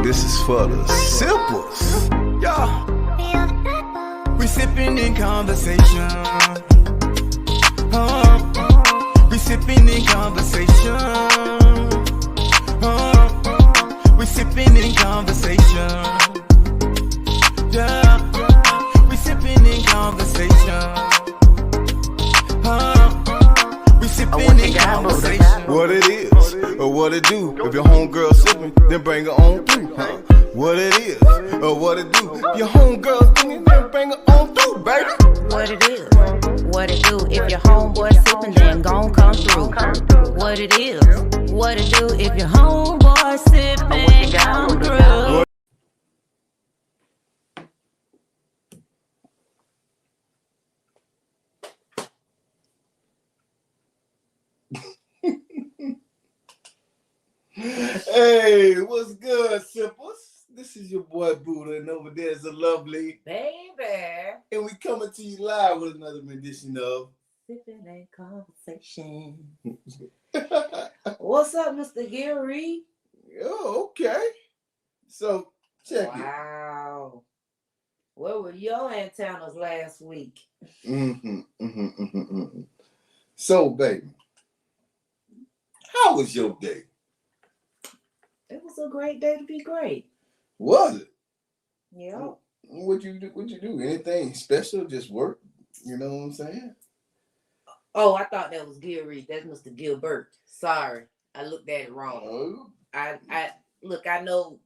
This is for the simples. Yeah. We sipping in conversation. We sipping in conversation. We sipping in conversation. Yeah. We sipping in conversation. We sipping in conversation. What it is, or what it do. If your homegirl sipping, then bring her on through. What it is, or what it do. If your homegirl singing, then bring her on through, baby. What it is, what it do. If your homeboy sipping, then gon' come through. What it is, what it do. If your homeboy sipping, come through. Hey, what's good, simples? This is your boy Buddha, and over there is a lovely Baby. and we coming to you live with another edition of Sipping and conversation. What's up, Mr. Gary? Oh, okay. So check it. Wow. Where were your antennas last week? So, baby, how was your day? It was a great day to be great. Was it? Yeah. What'd you do? What'd you do? Anything special? Just work? You know what I'm saying? Oh, I thought that was Gary. That's Mr. Gilbert. Sorry, I looked at it wrong. Oh. I look. I know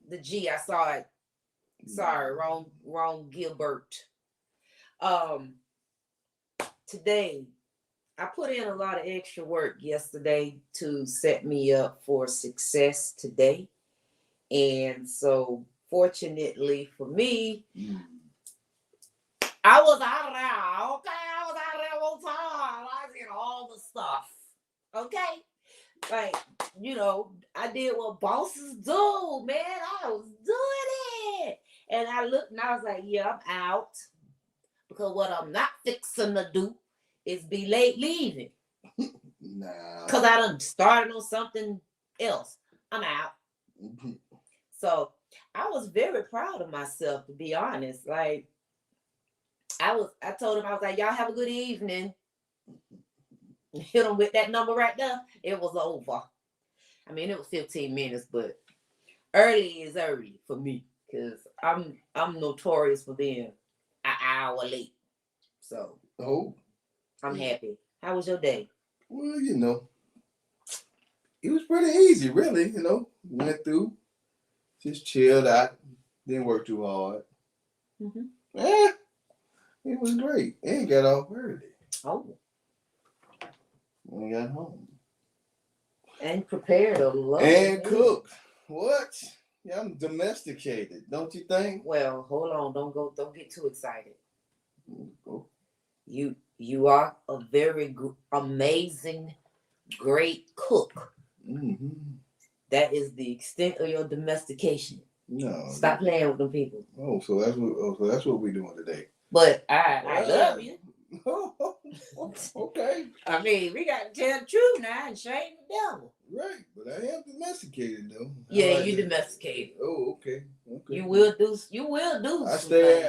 the G. I saw it. Sorry, wrong Gilbert. Today I put in a lot of extra work yesterday to set me up for success today, and so fortunately for me, I was out there. Okay, I was out there on time. I did all the stuff. Okay, like I did what bosses do, man. I was doing it, and I looked and I was like, yeah, I'm out, because what I'm not fixing to do is be late leaving. Nah. Because I done started on something else. I'm out. So I was very proud of myself, to be honest. Like, I told him, I was like, y'all have a good evening. Hit him with that number right there. It was over. I mean, it was 15 minutes, but early is early for me, because I'm notorious for being an hour late. So I'm happy. How was your day? Well, it was pretty easy, really. Went through, just chilled out, didn't work too hard. Yeah, it was great. And got off early. Oh. And got home. And prepared a lot. And cooked. What? Yeah, I'm domesticated, don't you think? Well, hold on. Don't get too excited. Oh. You are a very amazing, great cook. Mm-hmm. That is the extent of your domestication. No. Stop playing with them people. So that's what we're doing today. But I love you. Okay. I mean, we got to tell the truth now and shame the devil. Right, but I am domesticated though. Yeah, you domesticated. Oh, okay. You will do. I stay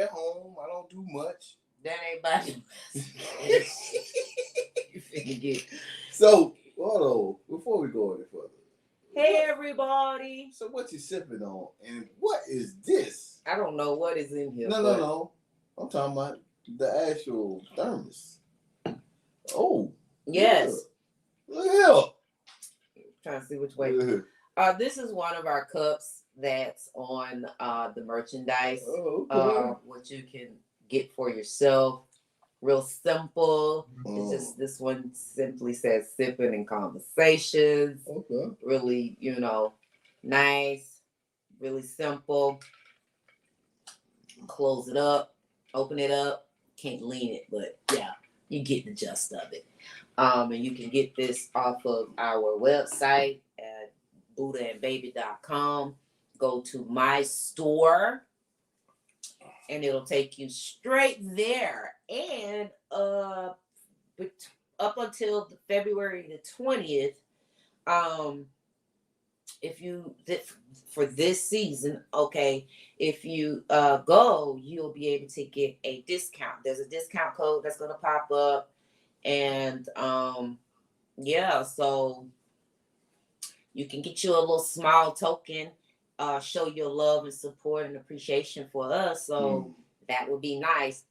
at home. I don't do much. That ain't about you. You finna get. So, hold on. Before we go any further. Hey, everybody. So what you sipping on? And what is this? I don't know what is in here. No. I'm talking about the actual thermos. Oh. Yes. Look here. Trying to see which way. This is one of our cups that's on the merchandise. Oh, okay. What you can get for yourself. Real simple. It's Oh. just this one simply says sipping and conversations. Okay. Really, nice. Really simple. Close it up. Open it up. Can't lean it, but yeah, you get the gist of it. And you can get this off of our website at buddhaandbaby.com. Go to my store and it'll take you straight there. And up until February the 20th, if you for this season, okay, if you go, you'll be able to get a discount. There's a discount code that's gonna pop up, and yeah, so you can get you a little small token, show your love and support and appreciation for us. So that would be nice.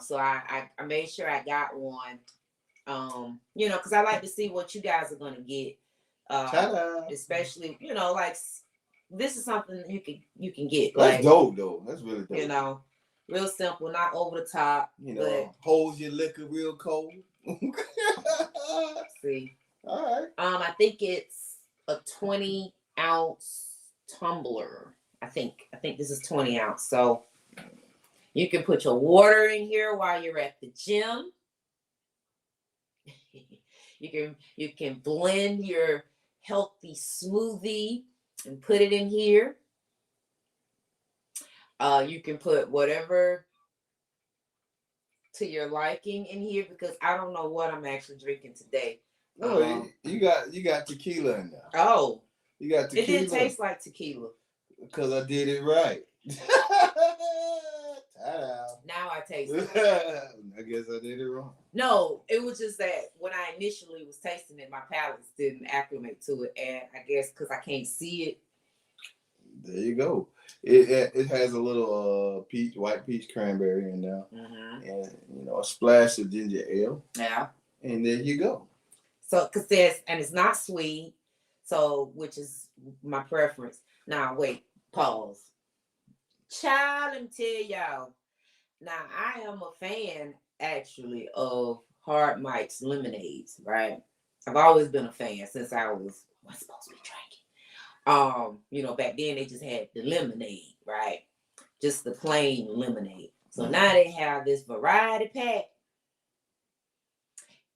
So I made sure I got one. You know, because I like to see what you guys are gonna get. Especially, you know, like this is something you can get. That's like, dope though. That's really dope. You know, real simple, not over the top. You know, holds your liquor real cold. See. All right. I think it's a 20-ounce tumbler. I think this is 20 ounce. So you can put your water in here while you're at the gym. You can blend your healthy smoothie and put it in here. You can put whatever to your liking in here, because I don't know what I'm actually drinking today. No, you got tequila in there. Oh, you got tequila. It didn't taste like tequila because I did it right. Now I taste it. I guess I did it wrong. No, it was just that when I initially was tasting it, my palate didn't acclimate to it, and I guess because I can't see it. There you go. It has a little white peach cranberry in there, and a splash of ginger ale. Yeah. And there you go. So, and it's not sweet, so which is my preference. Now, wait, pause. Child, let me tell y'all. Now, I am a fan, actually, of Hard Mike's lemonades, right? I've always been a fan since I was supposed to be drinking. Back then they just had the lemonade, right? Just the plain lemonade. So now they have this variety pack.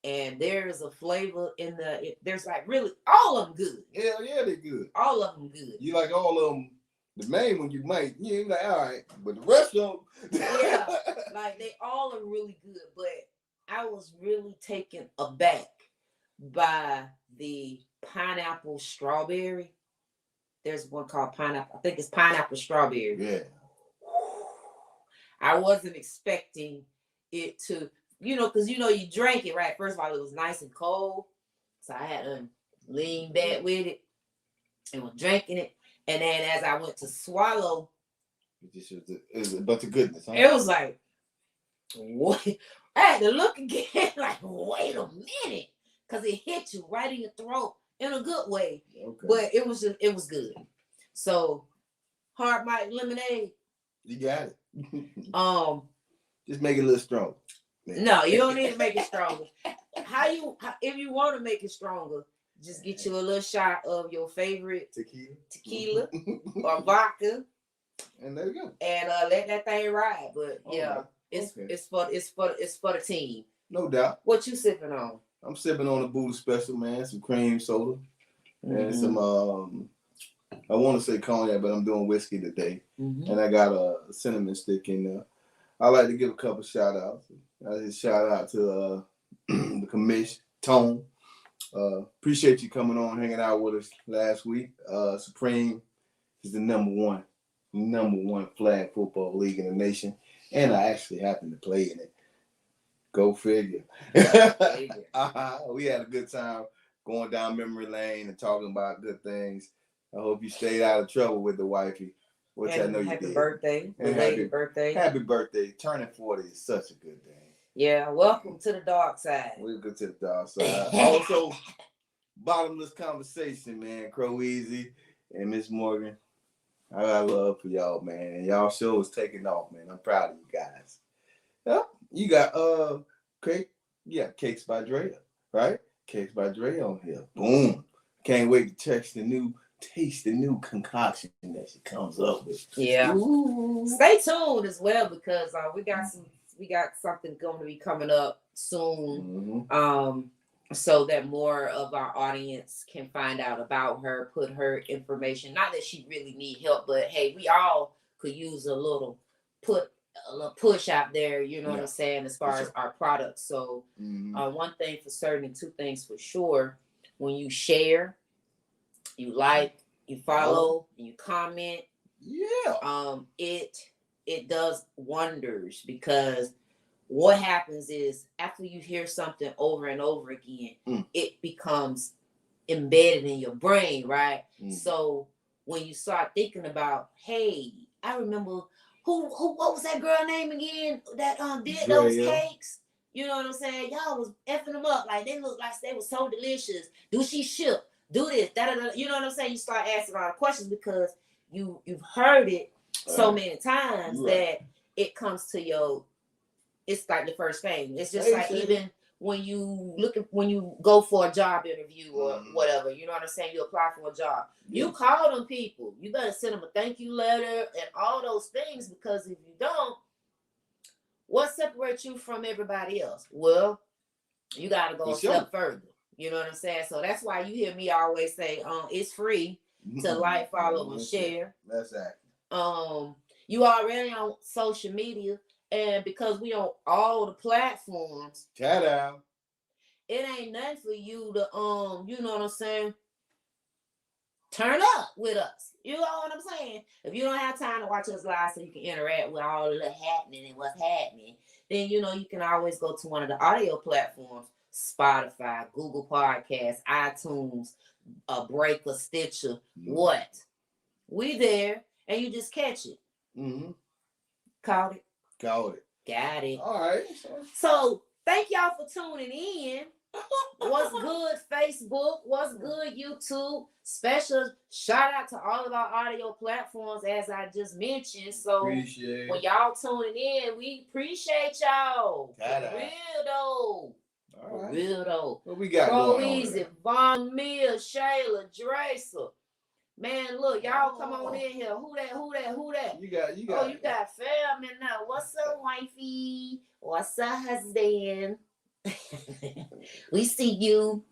And there's a flavor in there's like really all of them good. Yeah, they're good. All of them good. You like all of them. The main one you might, you're like, all right, but the rest of them. Yeah, like they all are really good. But I was really taken aback by the pineapple strawberry. There's one called pineapple. I think it's pineapple strawberry. Yeah. I wasn't expecting it to, because you drank it, right? First of all, it was nice and cold. So I had to lean back with it and was drinking it. And then as I went to swallow, it was a bunch of goodness. Huh? It was like, what? I had to look again, like, wait a minute. Because it hit you right in your throat in a good way. Okay. But it was good. So, Hard Mike lemonade. You got it. Just make it a little strong. No, you don't need to make it stronger. If you want to make it stronger, just get you a little shot of your favorite tequila or vodka, and there you go. And let that thing ride. But yeah, it's for the team. No doubt. What you sipping on? I'm sipping on a Buddha Special, man. Some cream soda and some I want to say cognac, but I'm doing whiskey today, and I got a cinnamon stick in there. I like to give a couple shout outs. I just shout out to the commission, Tone. Appreciate you coming on, hanging out with us last week. Supreme is the number one flag football league in the nation, and I actually happen to play in it. Go figure. We had a good time going down memory lane and talking about good things. I hope you stayed out of trouble with the wifey, which I know you did. Happy birthday. Happy birthday. Turning 40 is such a good day. Yeah, welcome to the dark side. Welcome to the dark side. Also, bottomless conversation, man. Crow Easy and Miss Morgan. I got love for y'all, man. And y'all show is taking off, man. I'm proud of you guys. Yep. You got cake. You got Cakes by Drea, right? Cakes by Drea on here. Boom. Can't wait to taste the new concoction that she comes up with. Yeah. Ooh. Stay tuned as well, because we got something going to be coming up soon. So that more of our audience can find out about her, put her information. Not that she really need help, but hey, we all could use a little push out there, you know what I'm saying, as far as our products. So one thing for certain and two things for sure, when you share you like, you follow, you comment. Yeah. It does wonders, because what happens is after you hear something over and over again, it becomes embedded in your brain, right? So when you start thinking about, hey, I remember who what was that girl name again that did those cakes? You know what I'm saying? Y'all was effing them up. Like, they looked like they were so delicious. Do she ship? Do this, da-da-da. You know what I'm saying? You start asking a lot of questions because you've heard it so many times that it comes to your, it's like the first thing. It's just like even when you go for a job interview or whatever, you know what I'm saying? You apply for a job. You call them people. You better send them a thank you letter and all those things, because if you don't, what separates you from everybody else? Well, you got to go a step further. You know what I'm saying? So that's why you hear me always say, it's free to like, follow, and share. That's accurate. You already on social media, and because we on all the platforms, Ta-da. it ain't nothing for you to you know what I'm saying, turn up with us. You know what I'm saying? If you don't have time to watch us live so you can interact with all of the happening and what's happening, then you know you can always go to one of the audio platforms: Spotify, Google Podcasts, iTunes, a Breaker, Stitcher. What? We there, and you just catch it. Caught it. Got it. Got it. All right. So thank y'all for tuning in. What's good, Facebook? What's good, YouTube? Special shout out to all of our audio platforms, as I just mentioned. So when y'all tuning in, we appreciate y'all. For real though. All right. For real though. What we got Go going Easy, on? Von Mill, Shayla, Dracer. Man, look, y'all come on in here. Who that? You got. Oh, you got fam in there. What's up, wifey? What's up, husband? We see you.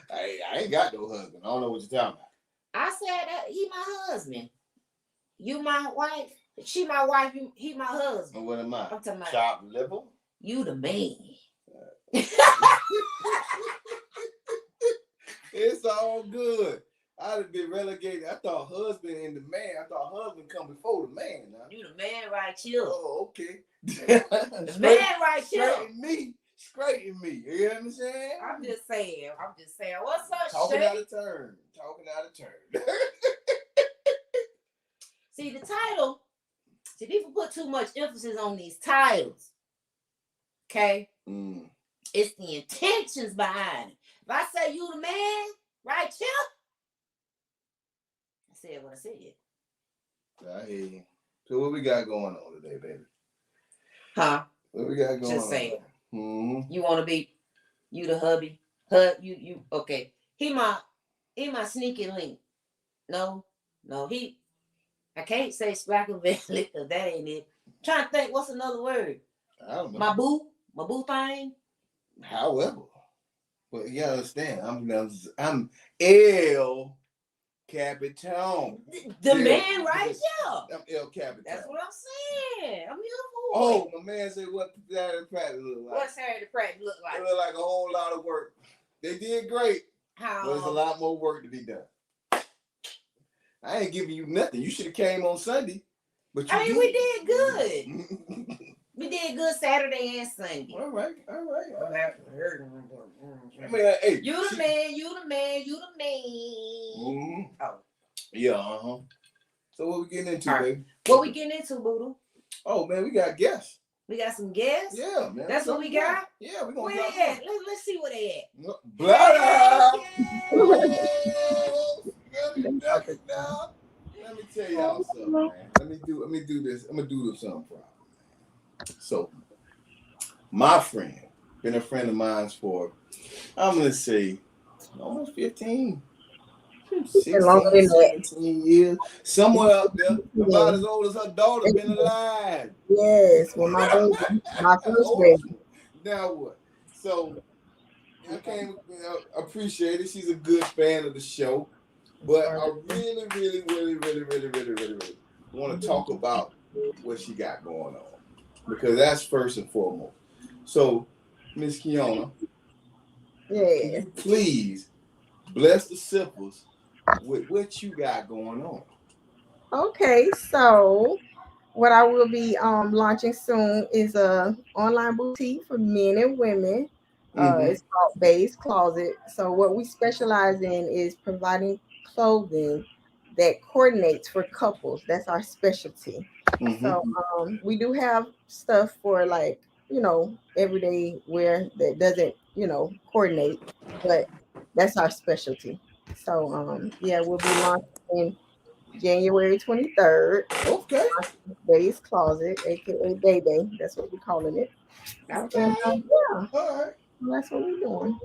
I ain't got no husband. I don't know what you're talking about. I said that he my husband. You my wife. She my wife. He my husband. And what am I? I'm talking about chopped liver. You the man. It's all good. I'd have been relegated. I thought husband and the man. I thought husband come before the man. Now. You the man right here. Oh, okay. The man right here. Straighten me. You know what I'm saying? I'm just saying. What's up, Talking Shay? out of turn. See, the title. See, people put too much emphasis on these titles. Okay? It's the intentions behind it. If I say you the man right here, I said what I said. I hear you. So what we got going on today, baby? Huh? What we got going on? Just saying. You want to be you the hubby? You okay. He my sneaky link. No, I can't say Splackavelli because that ain't it. I'm trying to think, what's another word? I don't know. My boo thing. However, but you understand, I'm El Capitan. The man right here. I'm El Capitan. That's what I'm saying. I'm your boy. Oh, my man said what Saturday practice look like. What Saturday practice look like? It look like a whole lot of work. They did great. How? But there's a lot more work to be done. I ain't giving you nothing. You should have came on Sunday. But we did good. We did good Saturday and Sunday. All right. I mean, hey, you the man. Oh. Yeah, So what we getting into, baby? What we getting into, Buddha? Oh, man, we got guests. We got some guests? Yeah, man. That's what we got? Yeah, we're going to Where they at? Let's see where they at. Blah! Let me tell y'all something, man. Let me do this. I'm going to do this something for y'all. So, my friend, been a friend of mine for, I'm going to say, almost 15, 16, 17 years. Somewhere up there, about as old as her daughter, been alive. Yes, well, my baby, my first baby. Now what? So, I can't appreciate it. She's a good fan of the show. But I really want to talk about what she got going on. Because that's first and foremost. So, Miss Kiona, can you please bless the sippers with what you got going on. Okay, so what I will be launching soon is a online boutique for men and women. Mm-hmm. It's called Bay's Closet. So what we specialize in is providing clothing that coordinates for couples. That's our specialty. Mm-hmm. So we do have stuff for like everyday wear that doesn't coordinate, but that's our specialty. So yeah, we'll be launching January 23rd. Okay. Bay's Closet, aka Bay Bay. That's what we're calling it. Okay. And yeah, All right. that's what we're doing.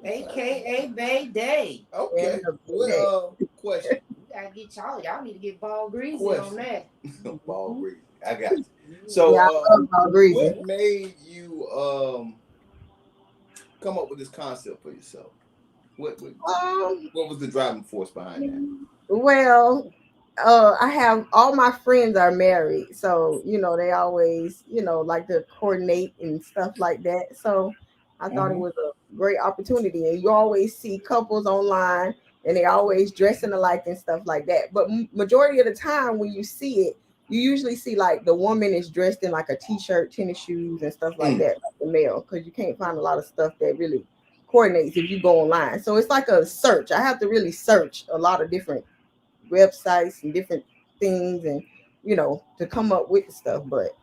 AKA Bay Day. Okay. Yeah, Well, question. You gotta get y'all need to get ball greasy on Question. that. Ball breeze. I got you. So, Yeah, I love all greasy. what made you come up with this concept for yourself? What was the driving force behind that? Well, I have all my friends are married, so they always like to coordinate and stuff like that. So I thought it Mhm. was a great opportunity, and you always see couples online, and they always dressing alike and stuff like that. But majority of the time, when you see it, you usually see like the woman is dressed in like a t-shirt, tennis shoes, and stuff like that, like the male, because you can't find a lot of stuff that really coordinates if you go online. So it's like a search. I have to really search a lot of different websites and different things and to come up with the stuff. But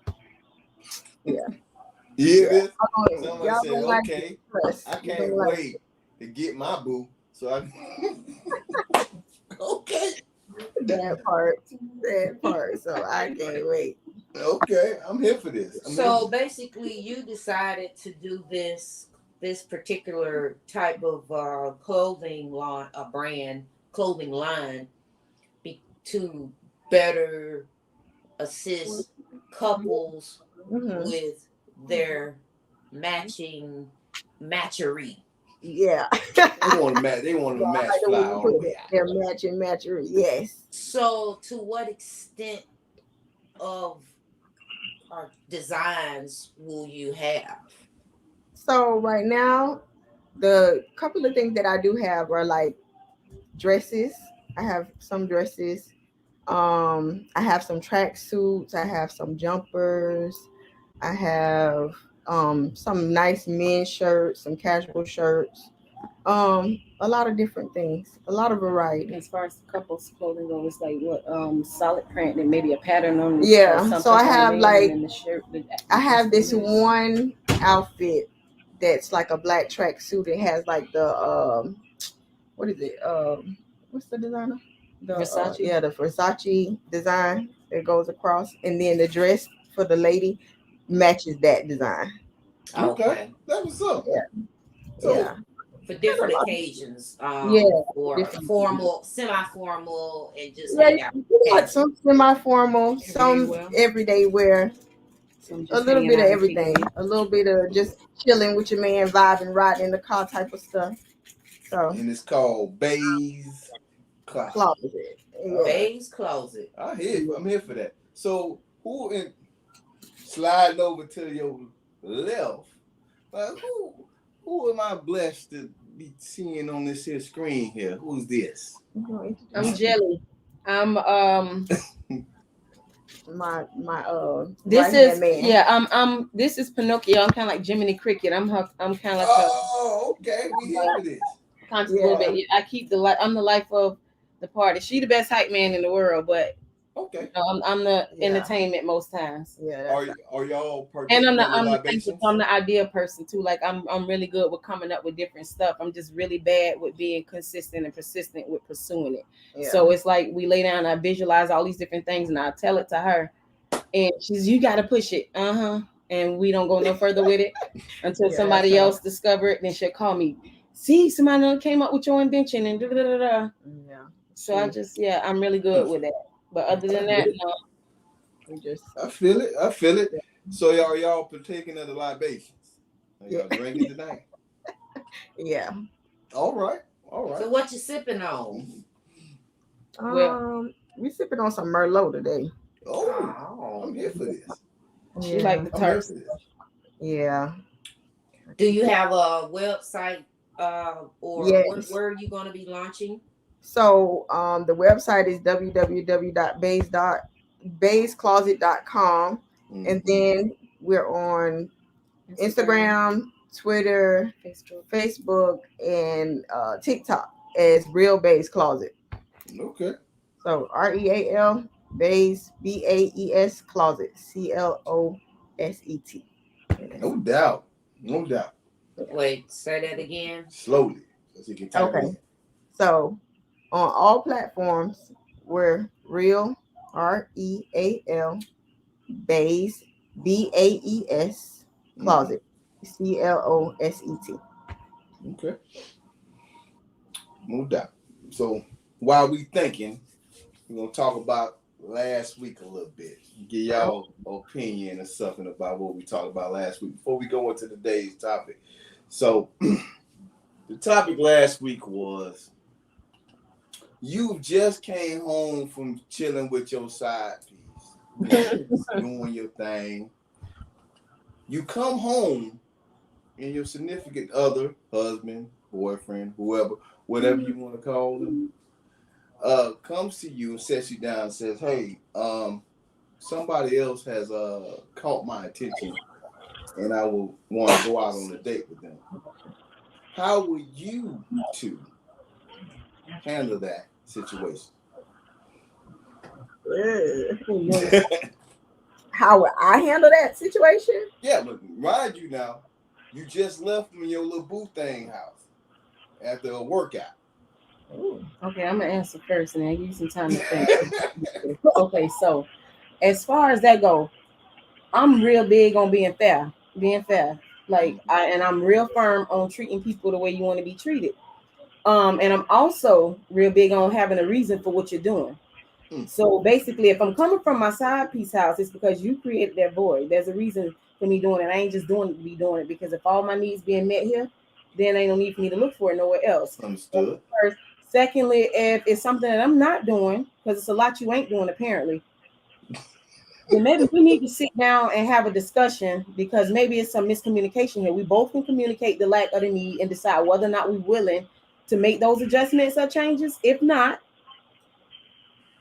yeah, You hear yeah. this? Y'all Somebody said, don't like okay, it. I You can't don't like wait to get my boo. So I okay. that part. So I can't wait. Okay, I'm here for this. So basically, you decided to do this particular type of clothing line, a brand clothing line, to better assist couples Mhm. with their matchery. Yeah. They want to match. They want to Yeah, I match like the way fly you all the put way it. out. They're matching. Yes. So, to what extent of designs will you have? So right now, the couple of things that I do have are like dresses. I have some dresses. I have some track suits. I have some jumpers. I have some nice men's shirts, some casual shirts. A lot of different things, a lot of variety. As far as couples clothing goes, like what solid print and maybe a pattern on Yeah. something So I for the have man like and then the shirt. I have this one outfit that's like a black track suit. It has like the what is it? What's the designer? The Versace? Yeah, the Versace design that goes across, and then the dress for the lady matches that design. Okay, that was up. Yeah. So Yeah. For different occasions, Yeah, or different formal, semi-formal, and just Yeah, hang out. like some semi-formal, some wear. everyday wear, Some a just little hanging bit of out and everything, kicking it. a little bit of just chilling with your man, vibing, riding in the car type of stuff. So and it's called Bay's Closet. closet, yeah. Bay's Closet. I'm here for that. So sliding over to your left? Who am I blessed to be seeing on this here screen here? Who's this? I'm Jelly. I'm My this right is hand man. I'm this is Pinocchio. I'm kind of like Jiminy Cricket. I'm kind of like okay, we here for this. a little bit. I keep I'm the life of the party. She the best hype man in the world, but okay, I'm the entertainment most times. Yeah. Are y'all And I'm the idea person too. Like I'm really good with coming up with different stuff. I'm just really bad with being consistent and persistent with pursuing it. Yeah. So it's like we lay down, I visualize all these different things, and I tell it to her, and she's you got to push it, and we don't go no further with it until somebody else discover it. Then she'll call me. See, somebody came up with your invention and da da da da. Yeah. So I'm really good with that. But other than that, no. I feel it. Yeah. So y'all partaking of the libations? Are y'all drinking tonight? Yeah. All right. So what you sipping on? We sipping on some Merlot today. Oh, I'm here for this. She like the tarts. Yeah. Do you have a website Or Yes. where are you going to be launching? So the website is www.basecloset.com, and then we're on Instagram, Twitter, Facebook, and TikTok as Real Base Closet. Okay. So REAL Base BAES Closet CLOSET. No doubt. No doubt. Wait, say that again. Slowly, so you can type it in. So on all platforms, we're Real REAL Base BAES Closet CLOSET. Okay. No doubt. So while we thinking, we're gonna talk about last week a little bit. Give y'all opinion or something about what we talked about last week before we go into today's topic. So the topic last week was you just came home from chilling with your side piece, doing your thing. You come home and your significant other, husband, boyfriend, whoever, whatever you want to call them, comes to you and sets you down and says, hey, somebody else has caught my attention and I will want to go out on a date with them. How would you two handle that situation? How would I handle that situation? Yeah, but mind you now, you just left from your little boo thing house after a workout. Ooh. Okay, I'm gonna answer first and then give you some time to think. Okay, so as far as that go, I'm real big on being fair. Like I'm real firm on treating people the way you want to be treated. And I'm also real big on having a reason for what you're doing. So basically, if I'm coming from my side piece house, it's because you created that void. There's a reason for me doing it. I ain't just doing it to be doing it, because if all my needs being met here, then ain't no need for me to look for it nowhere else. Understood. First. Secondly, if it's something that I'm not doing, because it's a lot you ain't doing apparently, then maybe we need to sit down and have a discussion, because maybe it's some miscommunication here. We both can communicate the lack of the need and decide whether or not we're willing to make those adjustments or changes. If not,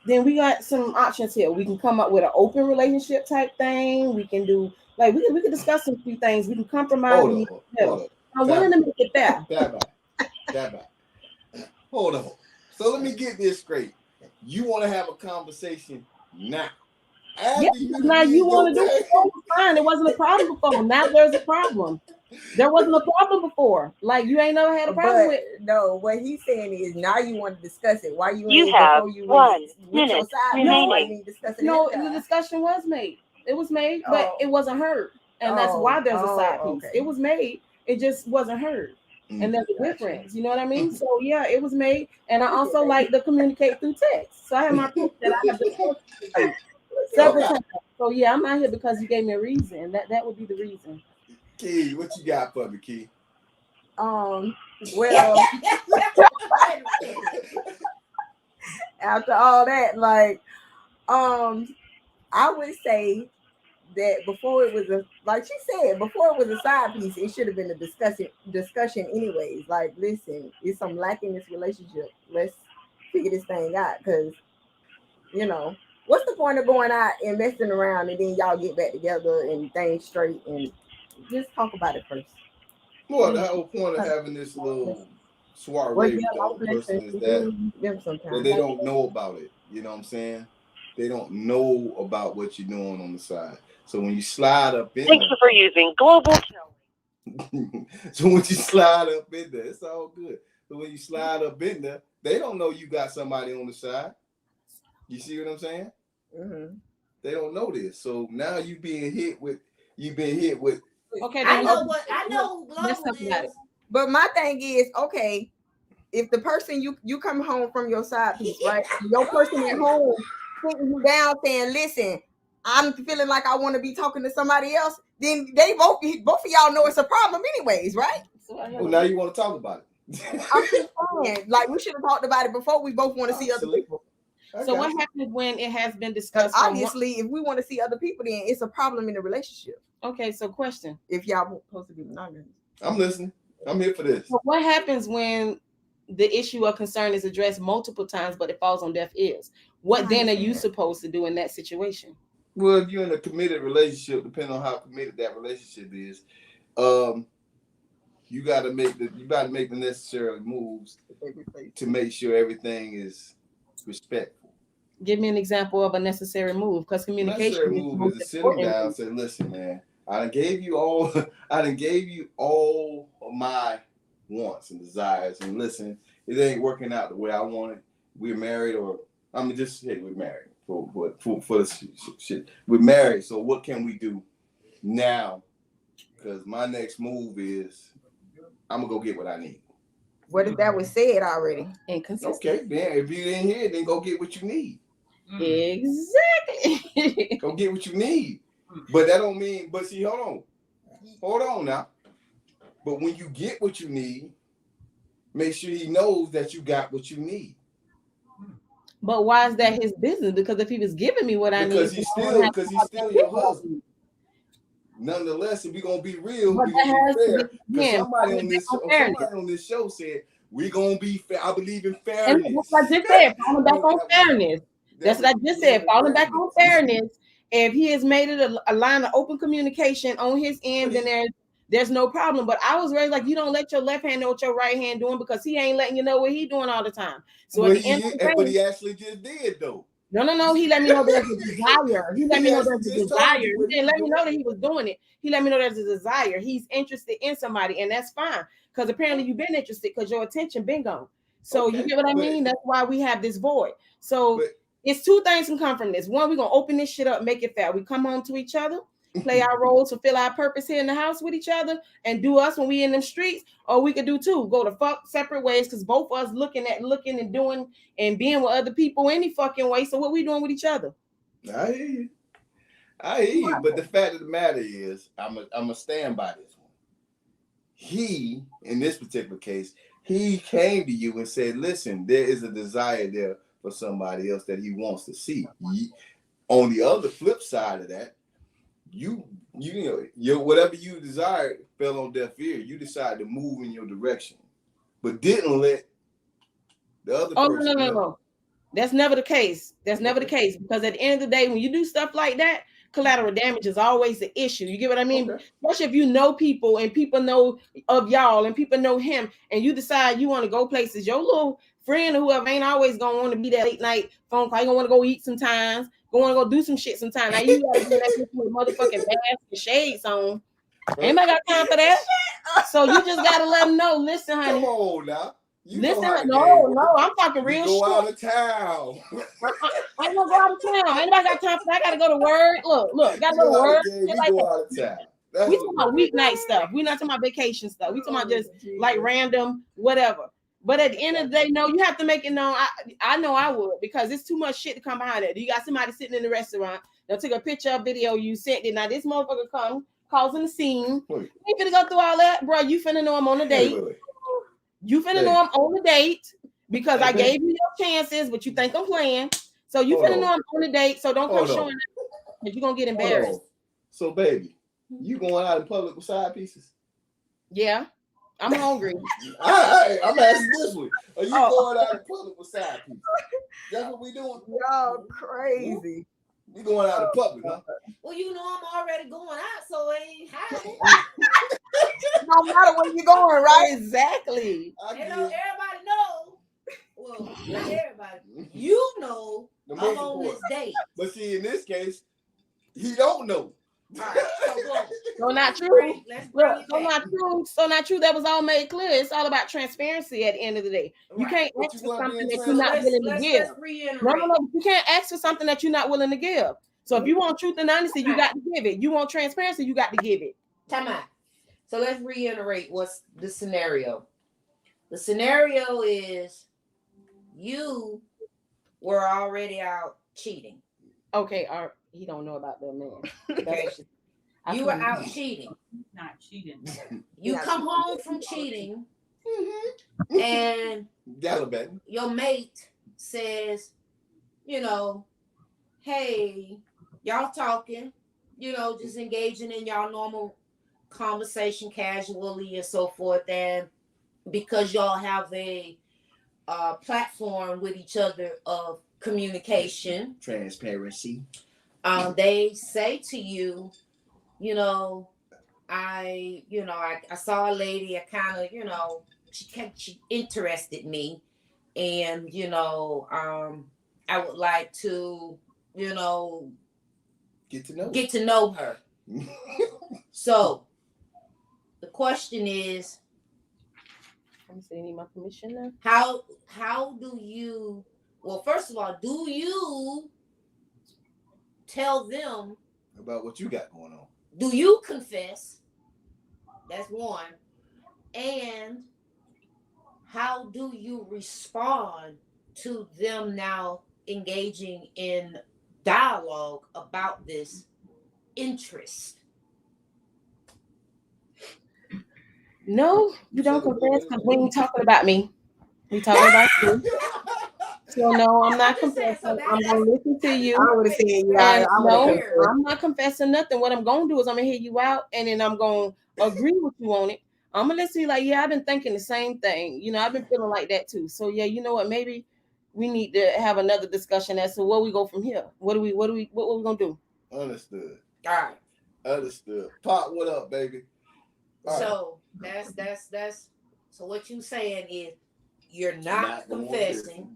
then we got some options here. We can come up with an open relationship type thing. We can do like we can discuss some few things. We can compromise. Hold up. I'm willing to make it fair. Hold on. So let me get this straight. You want to have a conversation now? Yeah, now you want to do it. Fine. It wasn't a problem before. Now there's a problem. There wasn't a problem before. Like you ain't never had a problem with. No, what he's saying is now you want to discuss it. Why you have 1 minute remaining? No, the discussion was made. It was made, but it wasn't heard, and that's why there's a side piece. Okay. It was made. It just wasn't heard. And there's a difference, you know what I mean? So yeah, it was made, and I also like to communicate through text. So I have my proof that I have been several times. So yeah, I'm out here because you gave me a reason. That would be the reason. Key, what you got for me, Key? Well, after all that, like, I would say that before it was like she said, before it was a side piece, it should have been a discussion anyways. Like, listen, it's some lack in this relationship. Let's figure this thing out, because what's the point of going out and messing around and then y'all get back together and things straight, and just talk about it first. Well, the whole point of having this little soiree with the other person is that they don't know about it. You know what I'm saying? They don't know about what you're doing on the side. So when you slide up in Thank you for using Global. So when you slide up in there, it's all good. So when you slide up in there, they don't know you got somebody on the side. You see what I'm saying? Mm-hmm. They don't know this. So now you've been hit with. Okay, I know Global is. But my thing is, okay, if the person you come home from your side piece, right? Your person at home putting you down saying, listen, I'm feeling like I want to be talking to somebody else, then they both of y'all know it's a problem anyways, right? Well, now you want to talk about it. I'm just saying, like, we should have talked about it before. We both want to see other people. So what happens when it has been discussed? Obviously, if we want to see other people, then it's a problem in the relationship. Okay, so question. If y'all supposed to be monogamous. I'm listening. I'm here for this. But what happens when the issue or concern is addressed multiple times, but it falls on deaf ears? What then are you supposed to do in that situation? Well, if you're in a committed relationship, depending on how committed that relationship is, you got to make the necessary moves to make sure everything is respectful. Give me an example of a necessary move, because communication necessary move is to sit them down and say, listen, man, I done gave you all of my wants and desires, and listen, it ain't working out the way I want it. We're married, or just say we're married for the shit. We're married, so what can we do now? Because my next move is I'm gonna go get what I need. What if that was said already? Inconsistent. Okay, then if you didn't hear it, then go get what you need. Exactly. Go get what you need. But that don't mean, but see, hold on now. But when you get what you need, make sure he knows that you got what you need. But why is that his business? Because if he was giving me what I need, because he's still your husband. Nonetheless, if we're gonna be real, we're gonna be fair. Because somebody on this show said we're gonna be fair. I believe in fairness. And that's what I just said, falling back on fairness. That's what I just said, falling back on fairness. If he has made it a line of open communication on his end, then there's no problem. But I was raised like, you don't let your left hand know what your right hand doing, because he ain't letting you know what he doing all the time. So but he actually just did though. No. He let me know there's a desire. He let me know there's a desire. He didn't let me know that he was doing it. He let me know there's a desire. He's interested in somebody, and that's fine. Because apparently you've been interested because your attention been gone. So you get what I mean? That's why we have this void. So it's two things can come from this. One, we're gonna open this shit up, make it fair. We come home to each other, play our roles, fulfill our purpose here in the house with each other, and do us when we in them streets. Or we could do two, go to fuck separate ways, because both of us looking and doing and being with other people any fucking way. So what we doing with each other? I hear you. But the fact of the matter is, I'm a stand by this one. He, in this particular case, he came to you and said, listen, there is a desire there for somebody else that he wants to see. On the other flip side of that, you know, whatever you desired fell on deaf ear. You decided to move in your direction, but didn't let the other person No. That's never the case. That's never the case, because at the end of the day, when you do stuff like that, collateral damage is always the issue. You get what I mean? Okay. Especially if you know people and people know of y'all and people know him, and you decide you want to go places. Your little friend or whoever ain't always gonna want to be that late night phone call. You gonna want to go eat sometimes. Want to go do some shit sometimes. Now you gotta do that with motherfucking mask and shades on. Anybody got time for that? So you just gotta let them know. Listen, honey. Come on now. Listen, no, I'm talking real shit. Go out of town. I ain't gonna go out of town. Anybody got time for that? I gotta go to work. Look, gotta go to work. We go out of town. We talking about weeknight stuff. We not talking about vacation stuff. We talking about just like random whatever. But at the end of the day, no, you have to make it known. I know I would, because it's too much shit to come behind it. You got somebody sitting in the restaurant. They'll take a picture of video you sent it. Now this motherfucker come causing the scene. You ain't finna go through all that, bro. You finna know I'm on a date. You finna know I'm on a date because I gave you your chances, but you think I'm playing. So you finna know I'm on a date. So don't come showing up, because you're gonna get embarrassed. So baby, you going out in public with side pieces? Yeah. I'm hungry. I'm asking this one. Are you going out in public with side pieces? That's what we doing? Y'all crazy. We going out in public, huh? Well, you know I'm already going out, so it ain't happening. No matter where you're going, right? Exactly. You know, everybody know. Well, not everybody. You know I'm on this date. But see, in this case, he don't know. Right, so not true. Look, so not true. So not true. That was all made clear. It's all about transparency at the end of the day. You can't ask for something that you're not willing to give. No. You can't ask for something that you're not willing to give. So if you want truth and honesty, you got to give it. You want transparency, you got to give it. Time out. So let's reiterate what's the scenario. The scenario is you were already out cheating. Okay, he don't know about that man. Okay. You were out cheating. Not cheating. You come home from cheating, and your mate says, you know, hey, y'all talking, you know, just engaging in y'all normal conversation casually and so forth, and because y'all have a platform with each other of communication, transparency. They say to you, you know, I saw a lady. I kind of, she interested me, and I would like to, get to know her. So the question is, Let me see, you need my permission now. how do you? Well, first of all, do you tell them about what you got going on? Do you confess? That's one. And how do you respond to them now engaging in dialogue about this interest? No, you don't confess because we ain't talking about me. We talking about you. So no, I'm not confessing. I'm gonna listen to you. I would have said, yeah, And I no, would have. I'm not confessing nothing. What I'm gonna do is I'm gonna hear you out, and then I'm gonna agree with you on it. I'm gonna listen to you like, yeah, I've been thinking the same thing. I've been feeling like that too. So yeah, you know what? Maybe we need to have another discussion as to where we go from here. What we gonna do? Understood. All right. Understood. Pop, what up, baby? All so right. that's so what you saying is you're not confessing.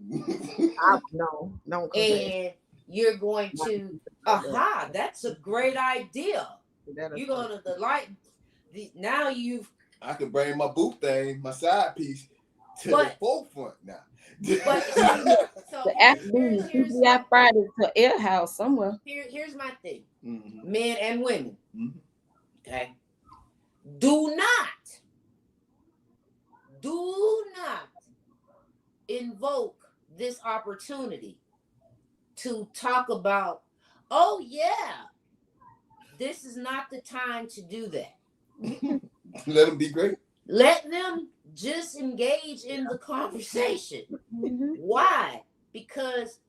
No, don't confess. And you're going to that's a great idea. You're gonna now you've I can bring my boot thing, my side piece to the forefront now. But so the afternoon CPI Friday to Air House somewhere. Here's my thing. Mm-hmm. Men and women. Mm-hmm. Okay. Do not invoke this opportunity to talk about, oh yeah, this is not the time to do that. Let them be great. Let them just engage in the conversation. Mm-hmm. Why? Because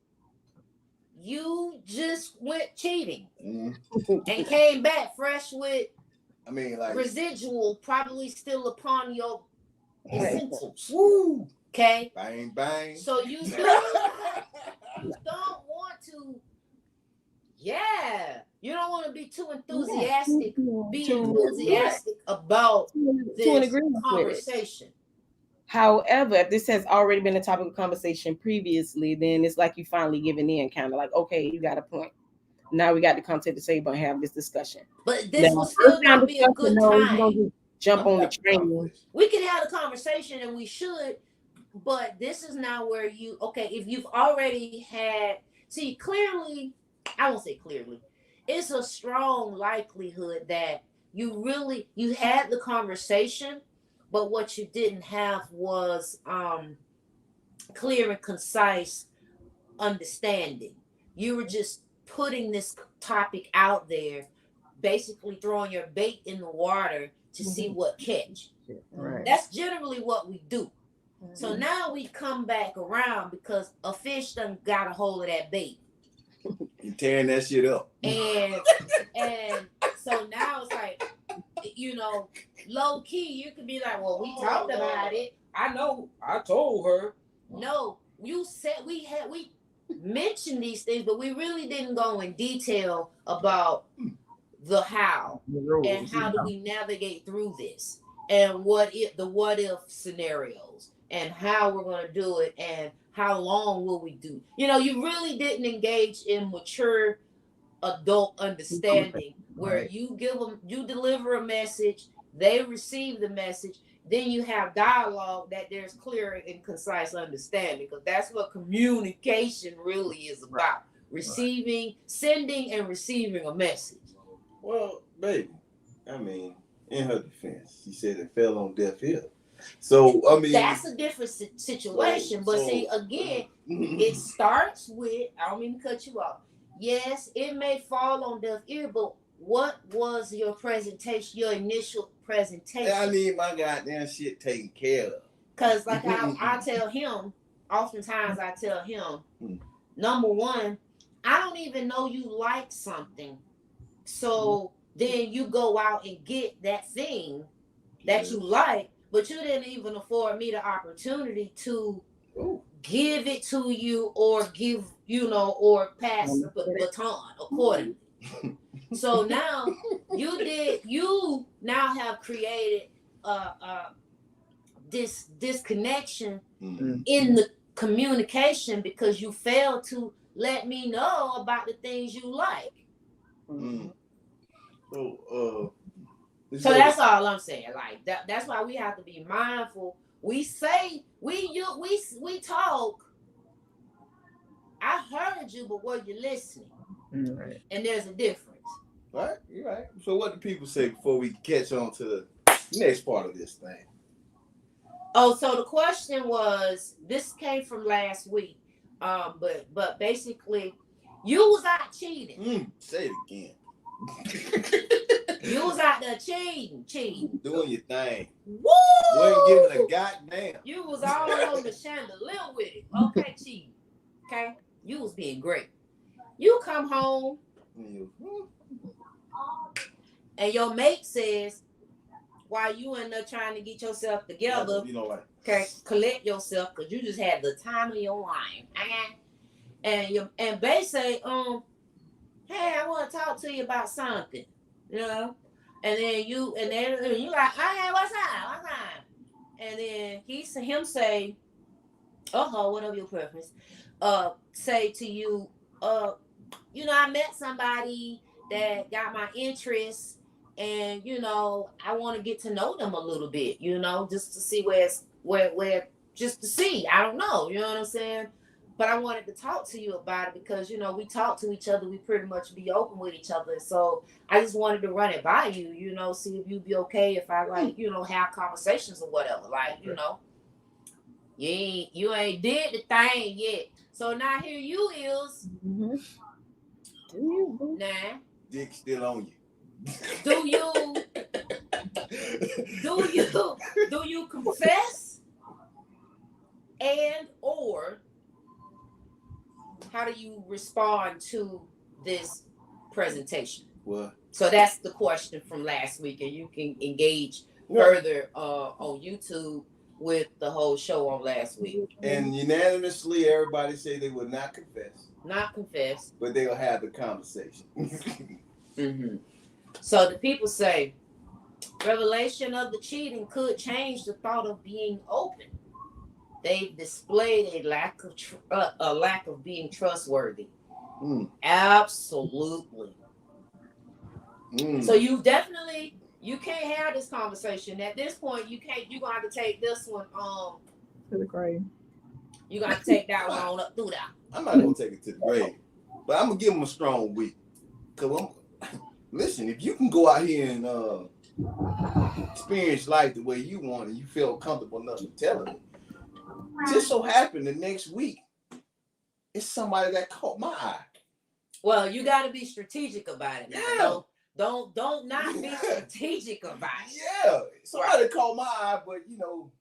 you just went cheating and came back fresh with residual probably still upon your essentials. Woo! Okay. Bang bang. So you don't want to. Yeah, you don't want to be too enthusiastic. Be enthusiastic about this conversation. However, if this has already been a topic of conversation previously, then it's like you finally giving in, kind of like, okay, you got a point. Now we got to come to the table and have this discussion. But this will still not be a good time. You don't just jump on the train. We can have a conversation, and we should, but this is now where if you've already had, clearly, I won't say clearly, it's a strong likelihood that you had the conversation, but what you didn't have was clear and concise understanding. You were just putting this topic out there, basically throwing your bait in the water to see what catch. Right. That's generally what we do. Mm-hmm. So now we come back around because a fish done got a hold of that bait. You tearing that shit up. And so now it's like, low key, you could be like, well, we talked about it. I know, I told her. No, you said we mentioned these things, but we really didn't go in detail about the how and how do we navigate through this and what if scenarios and how we're going to do it and how long will we do. You really didn't engage in mature adult understanding where you deliver a message, they receive the message, then you have dialogue that there's clear and concise understanding, because that's what communication really is about. Sending and receiving a message. Well, baby, in her defense, she said it fell on deaf ears. So, that's a different situation. But see, again, it starts with, I don't mean to cut you off. Yes, it may fall on deaf ear, but what was your presentation, your initial presentation? I need my goddamn shit taken care of. Because like I tell him, oftentimes I tell him, number one, I don't even know you like something. So then you go out and get that thing that you like, but you didn't even afford me the opportunity to give it to you or give, or pass the baton accordingly. So now you now have created this disconnection in the communication because you failed to let me know about the things you like. So that's all I'm saying. Like that's why we have to be mindful. We say we talk. I heard you, but were you listening? Right. And there's a difference. Right, you're right. So what do people say before we catch on to the next part of this thing? Oh, so the question was, this came from last week. But basically, you was out cheating. Say it again. You was out there cheating. Doing your thing. Woo! You ain't giving a goddamn. You was all on the chandelier with it. Okay, cheating. Okay? You was being great. You come home and your mate says, while you in there trying to get yourself together, you know, like, okay, collect yourself because you just had the time of your life. And they say, hey, I want to talk to you about something, and then you like, hey, what's up? And then him say, whatever your preference, say to you, I met somebody that got my interest, and I want to get to know them a little bit, just to see where just to see. I don't know, you know what I'm saying? But I wanted to talk to you about it because we talk to each other, we pretty much be open with each other. So I just wanted to run it by you, see if you'd be okay if I have conversations or whatever. Like, you ain't did the thing yet. So now here you is. Nah. Dick still on you. Do you confess? And or how do you respond to this presentation? What? So that's the question from last week, and you can engage further on YouTube with the whole show on last week. And unanimously, everybody say they will not confess. Not confess. But they'll have the conversation. So the people say, revelation of the cheating could change the thought of being open. They've displayed a lack of being trustworthy. Absolutely. So you can't have this conversation. At this point, you can't. You're gonna have to take this one to the grave. You're gonna have to take that one on up through that. I'm not gonna take it to the grave, but I'm gonna give them a strong week. Cause listen, if you can go out here and experience life the way you want and you feel comfortable enough to tell it, just so happened the next week, it's somebody that caught my eye. Well, you got to be strategic about it. Yeah. Don't not be strategic about it. Yeah, somebody caught my eye, but you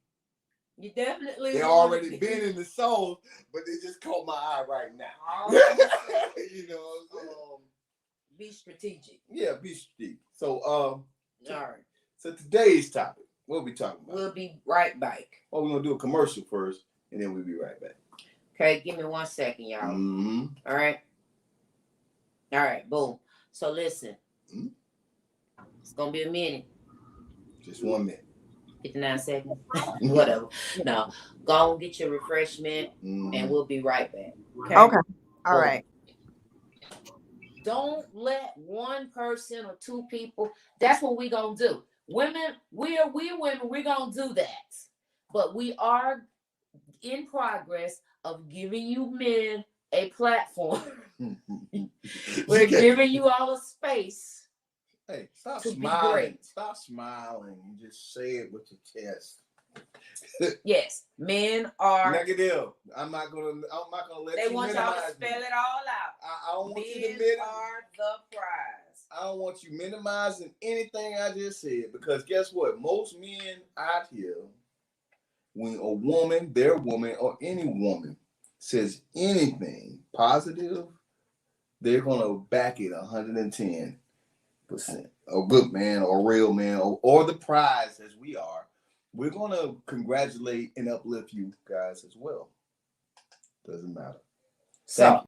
definitely. They already been in the soul, but they just caught my eye right now. Be strategic. Yeah, be strategic. So, all right. So today's topic, what are we talking about? We'll be right back. Well, we're gonna do a commercial first, and then we'll be right back. Okay, give me 1 second, y'all. All right. All right, boom. So listen, it's gonna be a minute. Just 1 minute. 59 seconds. Whatever. No, go and get your refreshment, and we'll be right back. Okay. All right. Don't let one person or two people. That's what we're gonna do. Women, we're women. We're gonna do that, but we are in progress of giving you men a platform. We're giving you all a space. Hey, stop to smiling. Be great. Stop smiling and just say it with your chest. Yes, men are negative. I'm not gonna let they you want y'all to spell it all out. I don't want men you to minimize. Are the prize. I don't want you minimizing anything I just said, because guess what? Most men out here, when a woman, their woman, or any woman says anything positive, they're gonna back it 110%. a good man or a real man or the prize as we are, we're going to congratulate and uplift you guys as well. Doesn't matter. So,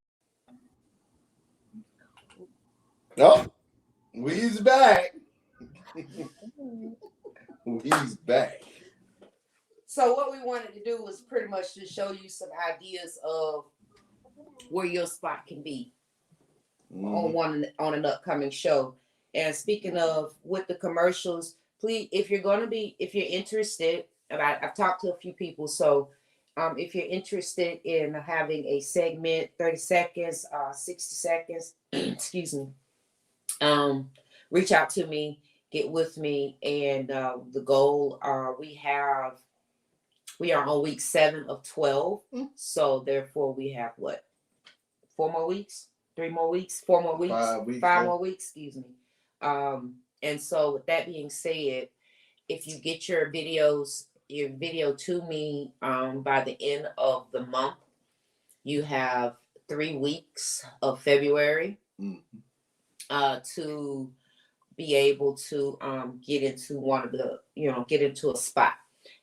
oh, we's back. We's back. So what we wanted to do was pretty much to show you some ideas of where your spot can be on an upcoming show. And speaking of with the commercials, please, if you're interested, and I've talked to a few people, so if you're interested in having a segment, 30 seconds, 60 seconds, excuse me, reach out to me, get with me, and the goal we are on week 7 of 12. So therefore we have what? 4 more weeks? 3 more weeks? 4 more weeks? 5 more weeks, excuse me. And so with that being said, if you get your video to me by the end of the month, you have 3 weeks of February to be able to get into one of the, get into a spot.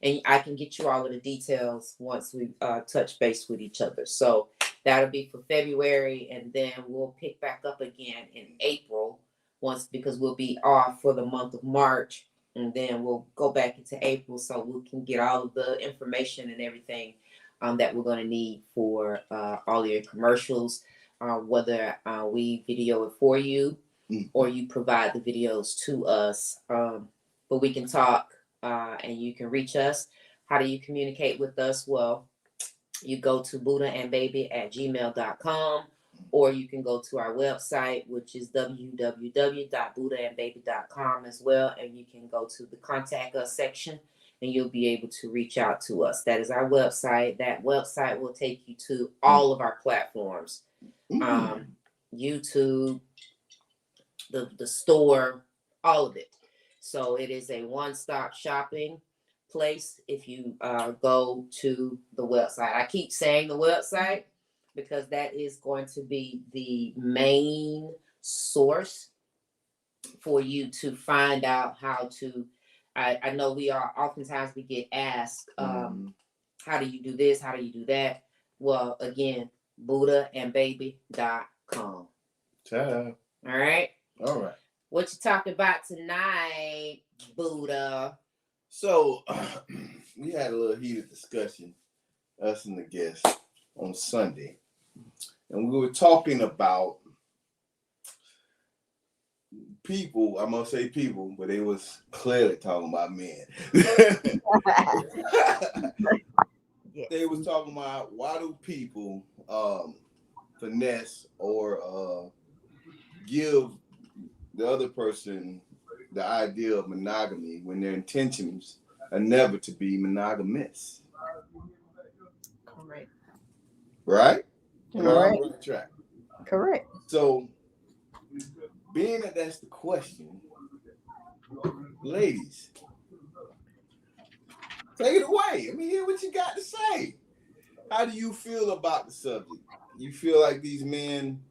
And I can get you all of the details once we touch base with each other. So that'll be for February, and then we'll pick back up again in April because we'll be off for the month of March, and then we'll go back into April so we can get all of the information and everything that we're going to need for all of your commercials, whether we video it for you or you provide the videos to us. But we can talk. And you can reach us. How do you communicate with us? Well, you go to buddhaandbaby@gmail.com, or you can go to our website, which is www.buddhaandbaby.com as well. And you can go to the contact us section and you'll be able to reach out to us. That is our website. That website will take you to all of our platforms. YouTube, the store, all of it. So it is a one-stop shopping place if you go to the website. I keep saying the website because that is going to be the main source for you to find out how to. I know oftentimes we get asked, how do you do this? How do you do that? Well, again, buddhaandbaby.com. All right. All right. What you talking about tonight, Buddha? So we had a little heated discussion, us and the guests, on Sunday. And we were talking about people, I must say people, but they was clearly talking about men. They was talking about why do people finesse or give the other person the idea of monogamy when their intentions are never to be monogamous. Correct. Right? Correct. On the right track. Correct. So, being that that's the question, ladies, take it away. Let me hear what you got to say. How do you feel about the subject? You feel like these men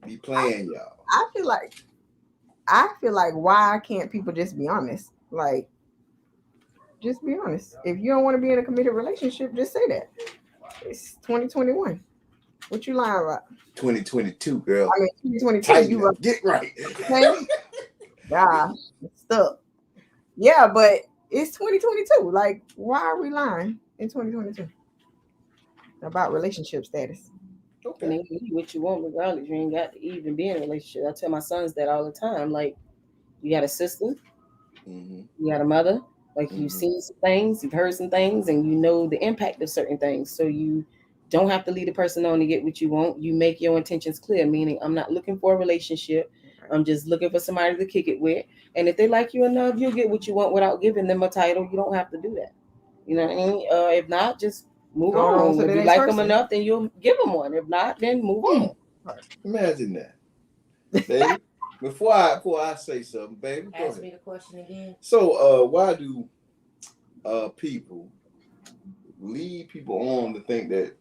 be playing y'all? I feel like why can't people just be honest? Like, just be honest. If you don't want to be in a committed relationship, just say that. It's 2021. What you lying about? 2022, girl. I mean, 2022. Tighten You up. Get right. Yeah, stuck. Yeah, but it's 2022. Like, why are we lying in 2022 about relationship status? Okay. I mean, what you want regardless. You ain't got to even be in a relationship. I tell my sons that all the time. Like, you got a sister, you got a mother. Like, you've seen some things, you've heard some things, and you know the impact of certain things. So you don't have to lead a person on to get what you want. You make your intentions clear, meaning I'm not looking for a relationship. I'm just looking for somebody to kick it with. And if they like you enough, you'll get what you want without giving them a title. You don't have to do that. You know what I mean? If not, just move on. If you like them enough, then you'll give them one. If not, then move on. Imagine that. Baby, before I say something, baby, go Ask ahead. me the question again. So, why do people lead people on to think that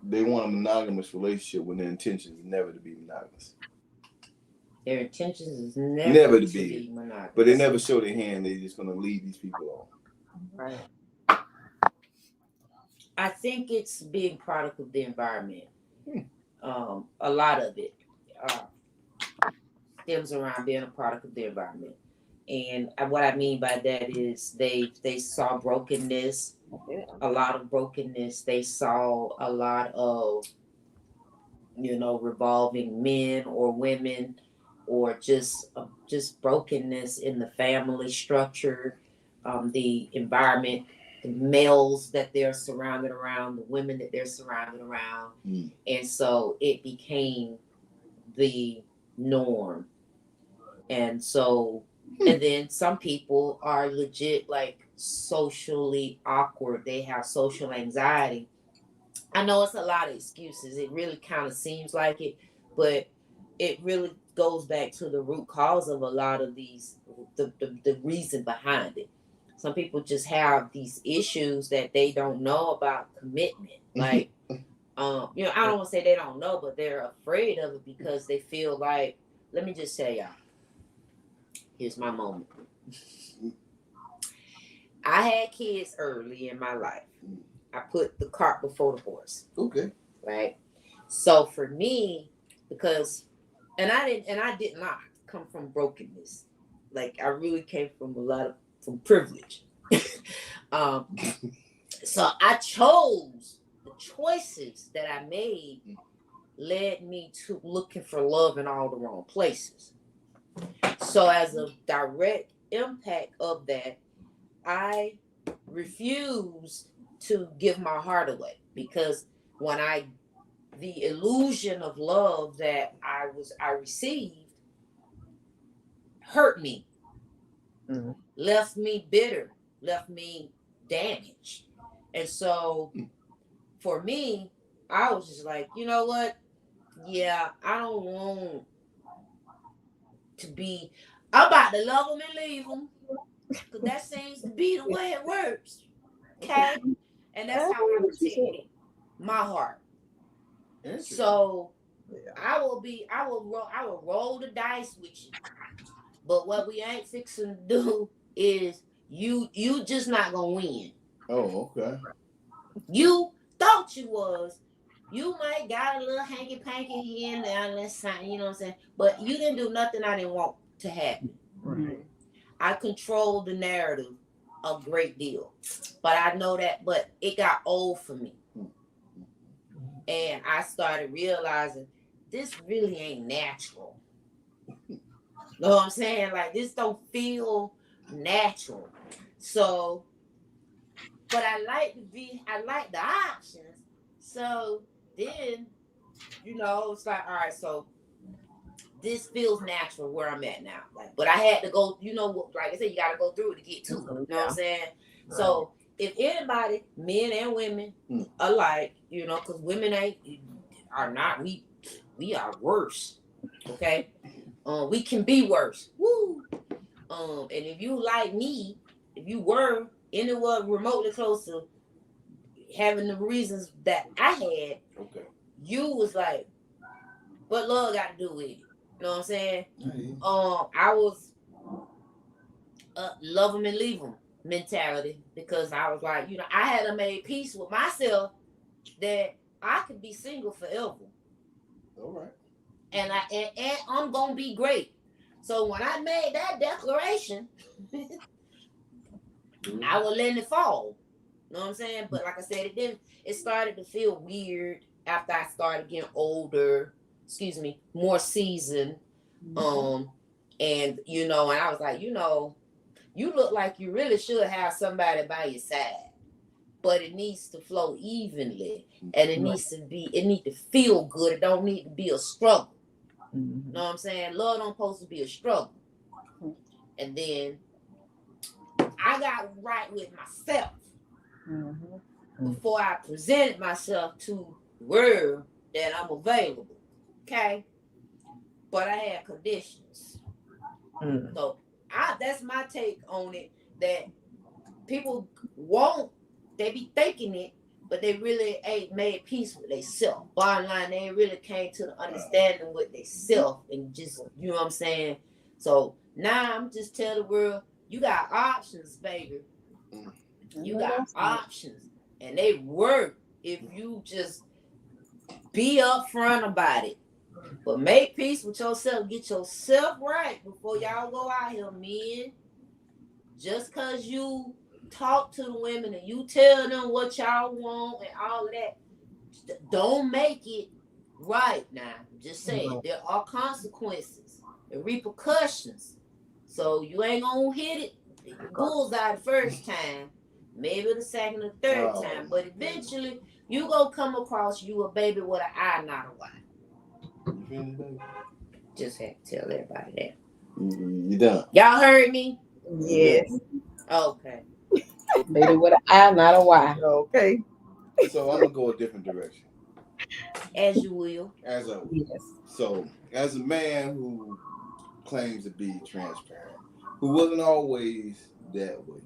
they want a monogamous relationship when their intention is never to be monogamous? Their intentions is Never never to to be. be monogamous. But they never show their hand. They're just gonna lead these people on. Right. I think it's being product of the environment. A lot of it stems around being a product of the environment. And what I mean by that is they saw brokenness, a lot of brokenness. They saw a lot of, revolving men or women, or just brokenness in the family structure, the environment, the males that they're surrounded around, the women that they're surrounded around, and so it became the norm. And so, and then some people are legit like socially awkward. They have social anxiety. I know it's a lot of excuses. It really kind of seems like it, but it really goes back to the root cause of a lot of these, the reason behind it. Some people just have these issues that they don't know about commitment. Like, I don't want to say they don't know, but they're afraid of it because they feel like, let me just tell y'all, here's my moment. I had kids early in my life. I put the cart before the horse. Okay. Right. So for me, because I did not come from brokenness. Like I really came from from privilege. So I chose the choices that I made led me to looking for love in all the wrong places. So as a direct impact of that, I refused to give my heart away, because when the illusion of love that I received hurt me, left me bitter, left me damaged. And so for me, I was just like, you know what? Yeah, I don't want to be, I'm about to love them and leave them, because that seems to be the way it works. Okay? And that's how I protected my heart. So I will roll the dice with you. But what we ain't fixing to do is you just not gonna win. Oh, okay. You thought you was. You might got a little hanky panky here and there, let's sign, you know what I'm saying? But you didn't do nothing I didn't want to happen. Right. I controlled the narrative a great deal. But I know that, but it got old for me. And I started realizing this really ain't natural. Know what I'm saying? Like, this don't feel natural. So, but I like the options. So then, it's like, all right, so this feels natural where I'm at now. Like, but I had to go, like I said, you got to go through it to get to it. You know what I'm saying? Right. So if anybody, men and women alike, because women are not, we are worse. Okay? We can be worse. Woo! And if you like me, if you were anywhere remotely close to having the reasons that I had, okay, you was like, what love got to do with it? You know what I'm saying? Mm-hmm. I was love them and leave them mentality, because I was like, I had to make peace with myself that I could be single forever. All right. And I'm gonna be great. So when I made that declaration, I was letting it fall. You know what I'm saying? But like I said, it started to feel weird after I started getting older, more seasoned. And and I was like, you look like you really should have somebody by your side. But it needs to flow evenly, and it needs to feel good. It don't need to be a struggle. Mm-hmm. You know what I'm saying? Love don't supposed to be a struggle. And then I got right with myself before I presented myself to the world that I'm available. Okay? But I had conditions. So that's my take on it, that people won't, they be thinking it, but they really ain't made peace with themselves. Bottom line, they ain't really came to the understanding with themselves and just, you know what I'm saying? So now I'm just telling the world, you got options, baby. You got options, and they work if you just be upfront about it. But make peace with yourself. Get yourself right before y'all go out here, men. Just because you talk to the women and you tell them what y'all want and all of that, don't make it right now. Just saying, there are consequences and repercussions. So you ain't gonna hit it bullseye the first time, maybe the second or third time, but eventually you gonna come across you a baby with an eye, not a Y. Just had to tell everybody that. You done. Y'all heard me? Yes. Okay. Baby with an I, not a Y. Okay. So I'm gonna go a different direction. As you will. As a Yes. So as a man who claims to be transparent, who wasn't always that way,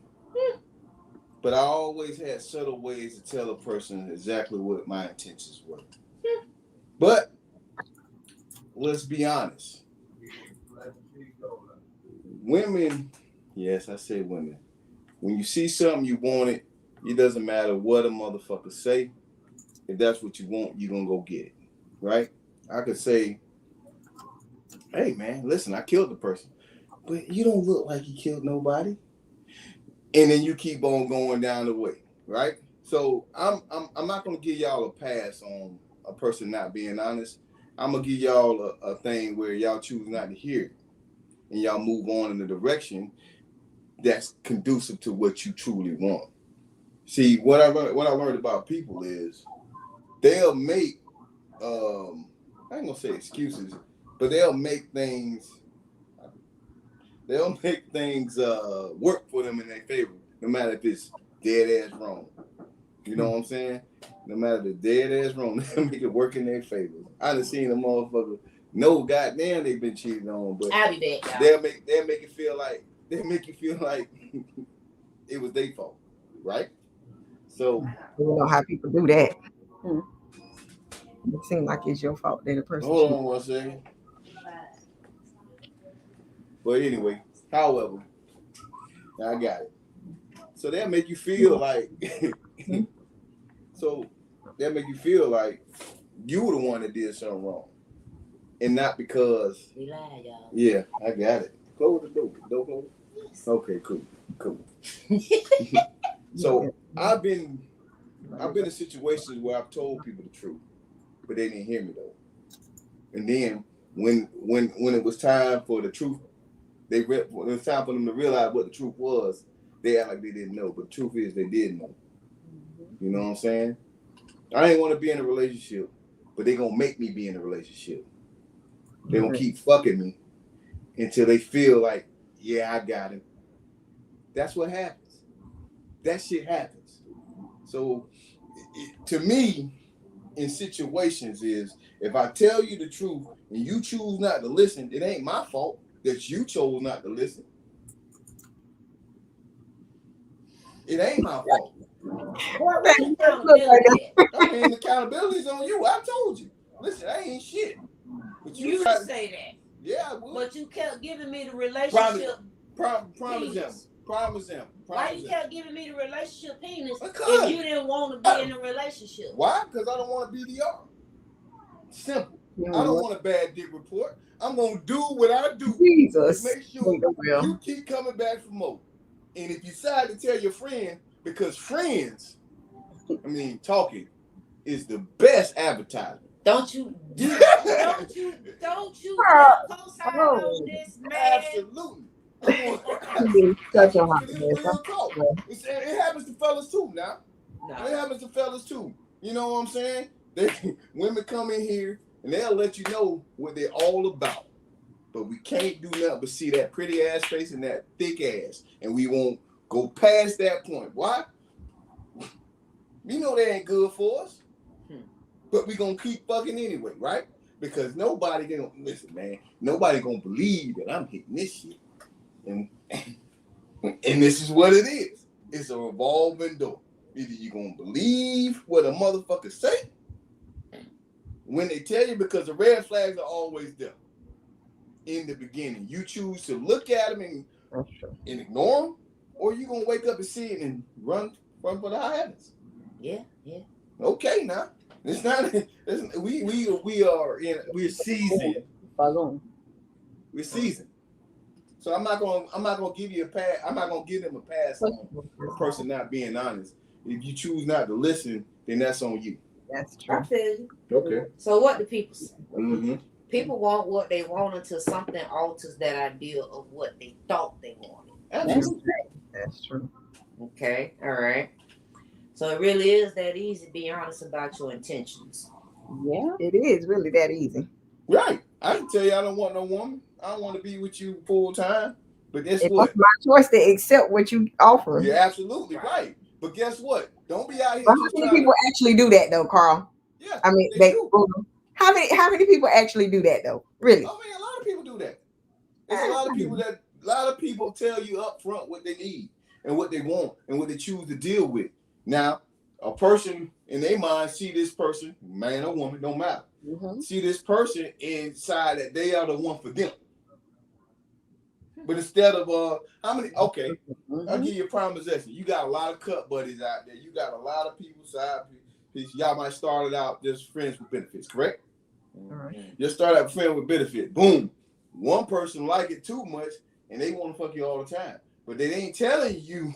but I always had subtle ways to tell a person exactly what my intentions were. But let's be honest. Women, yes, I say women. When you see something you want it doesn't matter what a motherfucker say. If that's what you want, you're gonna go get it. Right? I could say, hey man, listen, I killed the person. But you don't look like you killed nobody. And then you keep on going down the way, right? So I'm not gonna give y'all a pass on a person not being honest. I'm gonna give y'all a thing where y'all choose not to hear it, and y'all move on in the direction that's conducive to what you truly want. See, what I learned about people is they'll make I ain't gonna say excuses, but they'll make things work for them in their favor, no matter if it's dead ass wrong. You know what I'm saying? No matter the dead ass wrong, they'll make it work in their favor. I done seen a motherfucker know goddamn they've been cheated on, but I'll be back, y'all. they'll make you feel like it was their fault, right? So You know how people do that. It seems like it's your fault that the person. Hold on one second. But anyway, however, I got it. So they'll make you feel like you were the one that did something wrong. And not because we lied, y'all. Yeah, I got it. Close the door. Door closed? Yes. Okay, cool. So I've been in situations where I've told people the truth, but they didn't hear me though. And then when it was time for the truth, when it was time for them to realize what the truth was, they act like they didn't know. But the truth is they did know. You know what I'm saying? I ain't want to be in a relationship, but they gonna make me be in a relationship. They gonna keep fucking me until they feel like, yeah, I got him. That's what happens. That shit happens. So to me, in situations is if I tell you the truth and you choose not to listen, it ain't my fault that you chose not to listen. It ain't my fault. Accountability's on you. I told you. Listen, I ain't shit. But you didn't say that. Yeah, I would. But you kept giving me the relationship. Prime example. Why you kept giving me the relationship penis if you didn't want to be in a relationship? Why? Because I don't want to BDR. Simple. I don't want a bad dick report. I'm going to do what I do. Jesus. Make sure you keep coming back for more. And if you decide to tell your friend, because friends, talking is the best advertisement. Don't you co-sign on this, man? Absolutely. Such a hot mess. It happens to fellas too now. No. It happens to fellas too. You know what I'm saying? Women come in here and they'll let you know what they're all about. But we can't do nothing but see that pretty ass face and that thick ass. And we won't go past that point. Why? We know that ain't good for us. But we gonna keep fucking anyway, right? Because nobody gonna listen, man. Nobody gonna believe that I'm hitting this shit. And this is what it is. It's a revolving door. Either you gonna believe what a motherfucker say when they tell you, because the red flags are always there in the beginning. You choose to look at them and ignore them, or you gonna wake up and see it and run for the heavens. Yeah. Okay, now it's not. We're seasoned. We're seasoned. So I'm not gonna give you a pass. I'm not gonna give them a pass on a person not being honest. If you choose not to listen, then that's on you. That's true. I feel you. Okay. So what do people say? Mm-hmm. People want what they want until something alters that idea of what they thought they wanted. That's true. Okay, all right. So it really is that easy to be honest about your intentions. Yeah. It is really that easy. Right. I can tell you I don't want no woman. I don't want to be with you full time. But guess what? It's my choice to accept what you offer. You're absolutely right. But guess what? Don't be out here. But how many people actually do that though, Carl? Yeah. I mean, they do. How many people actually do that though? Really? I mean, a lot of people do that. There's a lot of people tell you up front what they need and what they want and what they choose to deal with. Now, a person in their mind see this person, man or woman, don't matter. Mm-hmm. See this person inside that they are the one for them. But instead of how many? Okay, I'll give you a prime possession. You got a lot of cut buddies out there. You got a lot of people side people. Y'all might start it out just friends with benefits, correct? All right. Just start out friend with benefit. Boom. One person like it too much, and they want to fuck you all the time. But they ain't telling you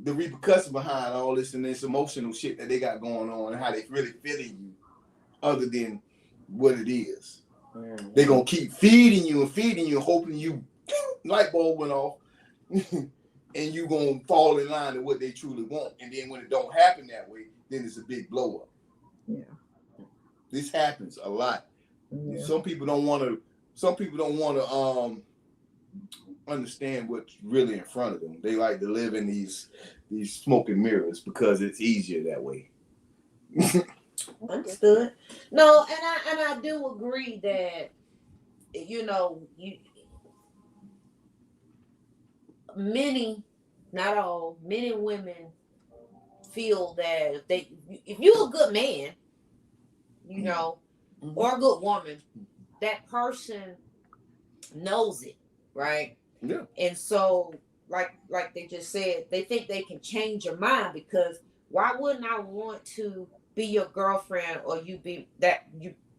the repercussion behind all this and this emotional shit that they got going on and how they really feeling you, other than what it is. Mm-hmm. They gonna keep feeding you, hoping you light bulb went off, and you gonna fall in line to what they truly want. And then when it don't happen that way, then it's a big blow up. Yeah, this happens a lot. Yeah. Some people don't want to understand what's really in front of them. They like to live in these smoking mirrors because it's easier that way. Understood. No, and I do agree that many, not all, many women feel that if you're a good man, or a good woman, that person knows it, right? Yeah. And so, like they just said, they think they can change your mind, because why wouldn't I want to be your girlfriend or you be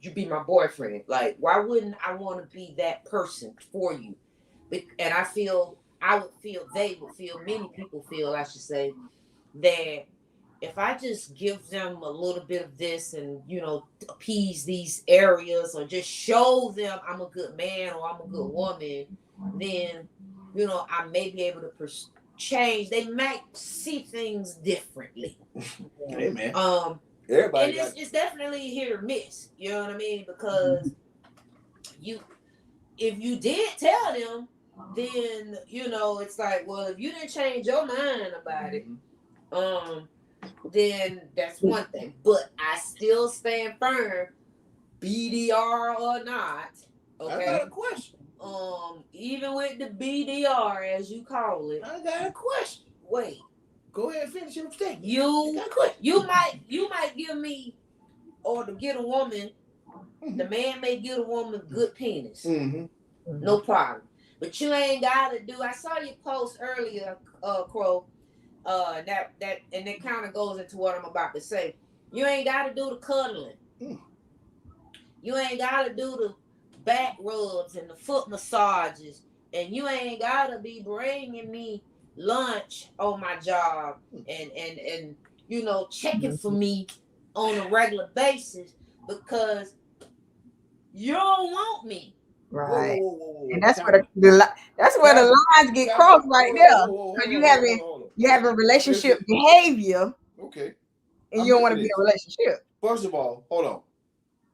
my boyfriend? Like, why wouldn't I want to be that person for you? And many people feel, I should say, that if I just give them a little bit of this and, appease these areas, or just show them I'm a good man or I'm a good woman, then, I may be able to change. They might see things differently. Hey, man. Everybody and it's definitely hit or miss. You know what I mean? Because if you did tell them, then, it's like, well, if you didn't change your mind about it, then that's one thing. But I still stand firm, BDR or not. Okay. I got a question. Even with the BDR, as you call it, I got a question. Wait. Go ahead and finish your statement. You might give me, or to get a woman, the man may get a woman good penis. Mm-hmm. No problem. But you ain't gotta do. I saw you post earlier, Crow. That and it kind of goes into what I'm about to say. You ain't gotta do the cuddling. You ain't gotta do the back rubs and the foot massages, and you ain't gotta be bringing me lunch on my job and checking for me on a regular basis, because you don't want me. Right. And that's where the lines get crossed right there. Because you have a relationship behavior. Okay. And you don't want to be in a relationship. First of all, hold on.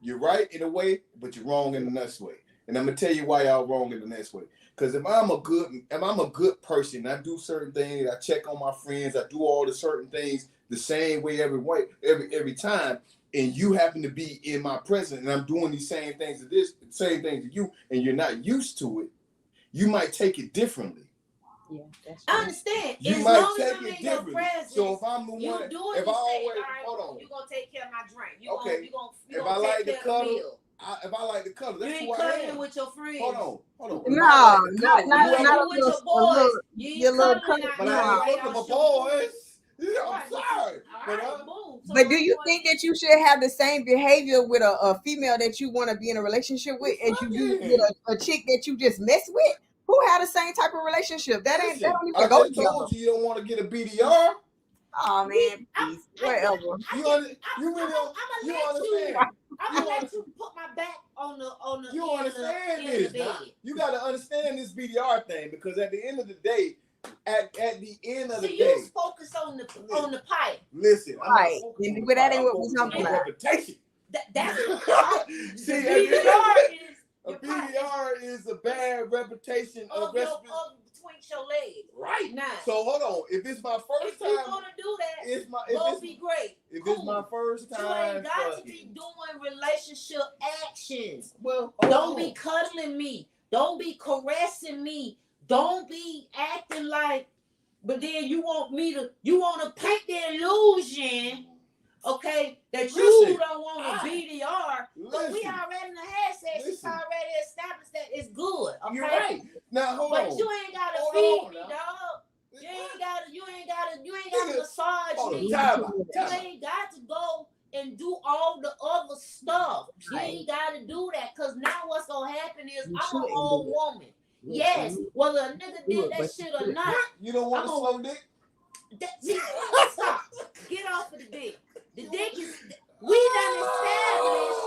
You're right in a way, but you're wrong in the next way. And I'm gonna tell you why y'all wrong in the next way. Because if I'm a good person, I do certain things, I check on my friends, I do all the certain things the same way every time, and you happen to be in my presence and I'm doing these same things to you, and you're not used to it, you might take it differently. Yeah, that's I true. understand. You As might long as take I'm it in your differently. presence, So if I'm the you one, do it. if I always, hold on. You're gonna take care of my drink. Okay. You If gonna I like take to care of cuddle, the meal. if I like to cuddle, You that's ain't who I cuddling am. with your friends. Hold on. If I No, like to not cuddle, You not with a your little, boys. You your ain't little cuddling out but there. I ain't Right, fucking my I'll boys. Yeah, I'm Right, but sorry. But boom. So But do you think that you should have the same behavior with a female that you want to be in a relationship with as you do with a chick that you just mess with? Who had the same type of relationship? That listen, don't I even go just together. told you don't want to get a BDR. Oh man, please. Whatever. You really understand? I'm gonna let you put my back on the You understand in the this? bed. Now? You got to understand this BDR thing because at the end of the day, at the end of the day, you focus on the pipe. Listen, I'm Right. not focused on the But that pipe, ain't I'm what we're focused talking on my about. reputation. That's See, the at the end of the BDR day, is a your pipe BDR is a bad reputation of between your legs. Right. Now, So hold on. If it's my first if you time, want to do that, it's my go be great. if Cool. it's my first But time, you ain't got to fucking. be doing relationship actions. Well, Don't be cuddling me. Don't be caressing me. Don't be acting like. But then you want to paint the illusion, okay, that you don't want a BDR. But we already had sex. It's already established that it's good. Okay. You're right. Now hold on. But you ain't gotta feed me, dog. You ain't gotta massage me. You ain't got to go and do all the other stuff. You ain't got to do that, because now what's gonna happen is I'm an old woman. Yes, whether a nigga did that shit or not. You don't want a slow dick? Stop. Get off of the dick. The dick is. We done established.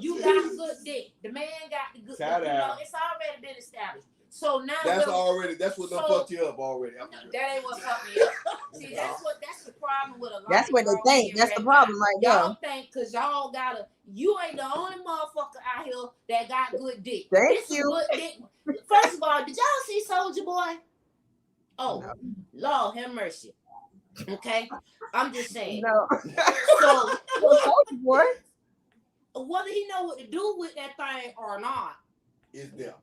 You got a good dick. The man got the good. It's already been established. So now that's what done fucked you up already. No, that ain't what fucked me up. See, that's the problem with a lot. That's what they think. That's the problem right there. Y'all think because y'all you ain't the only motherfucker out here that got good dick. Thank you. Good dick. First of all, did y'all see Soulja Boy? Oh, no. Lord have mercy. Okay, I'm just saying. No. So, Soulja Boy, whether he know what to do with that thing or not, is there.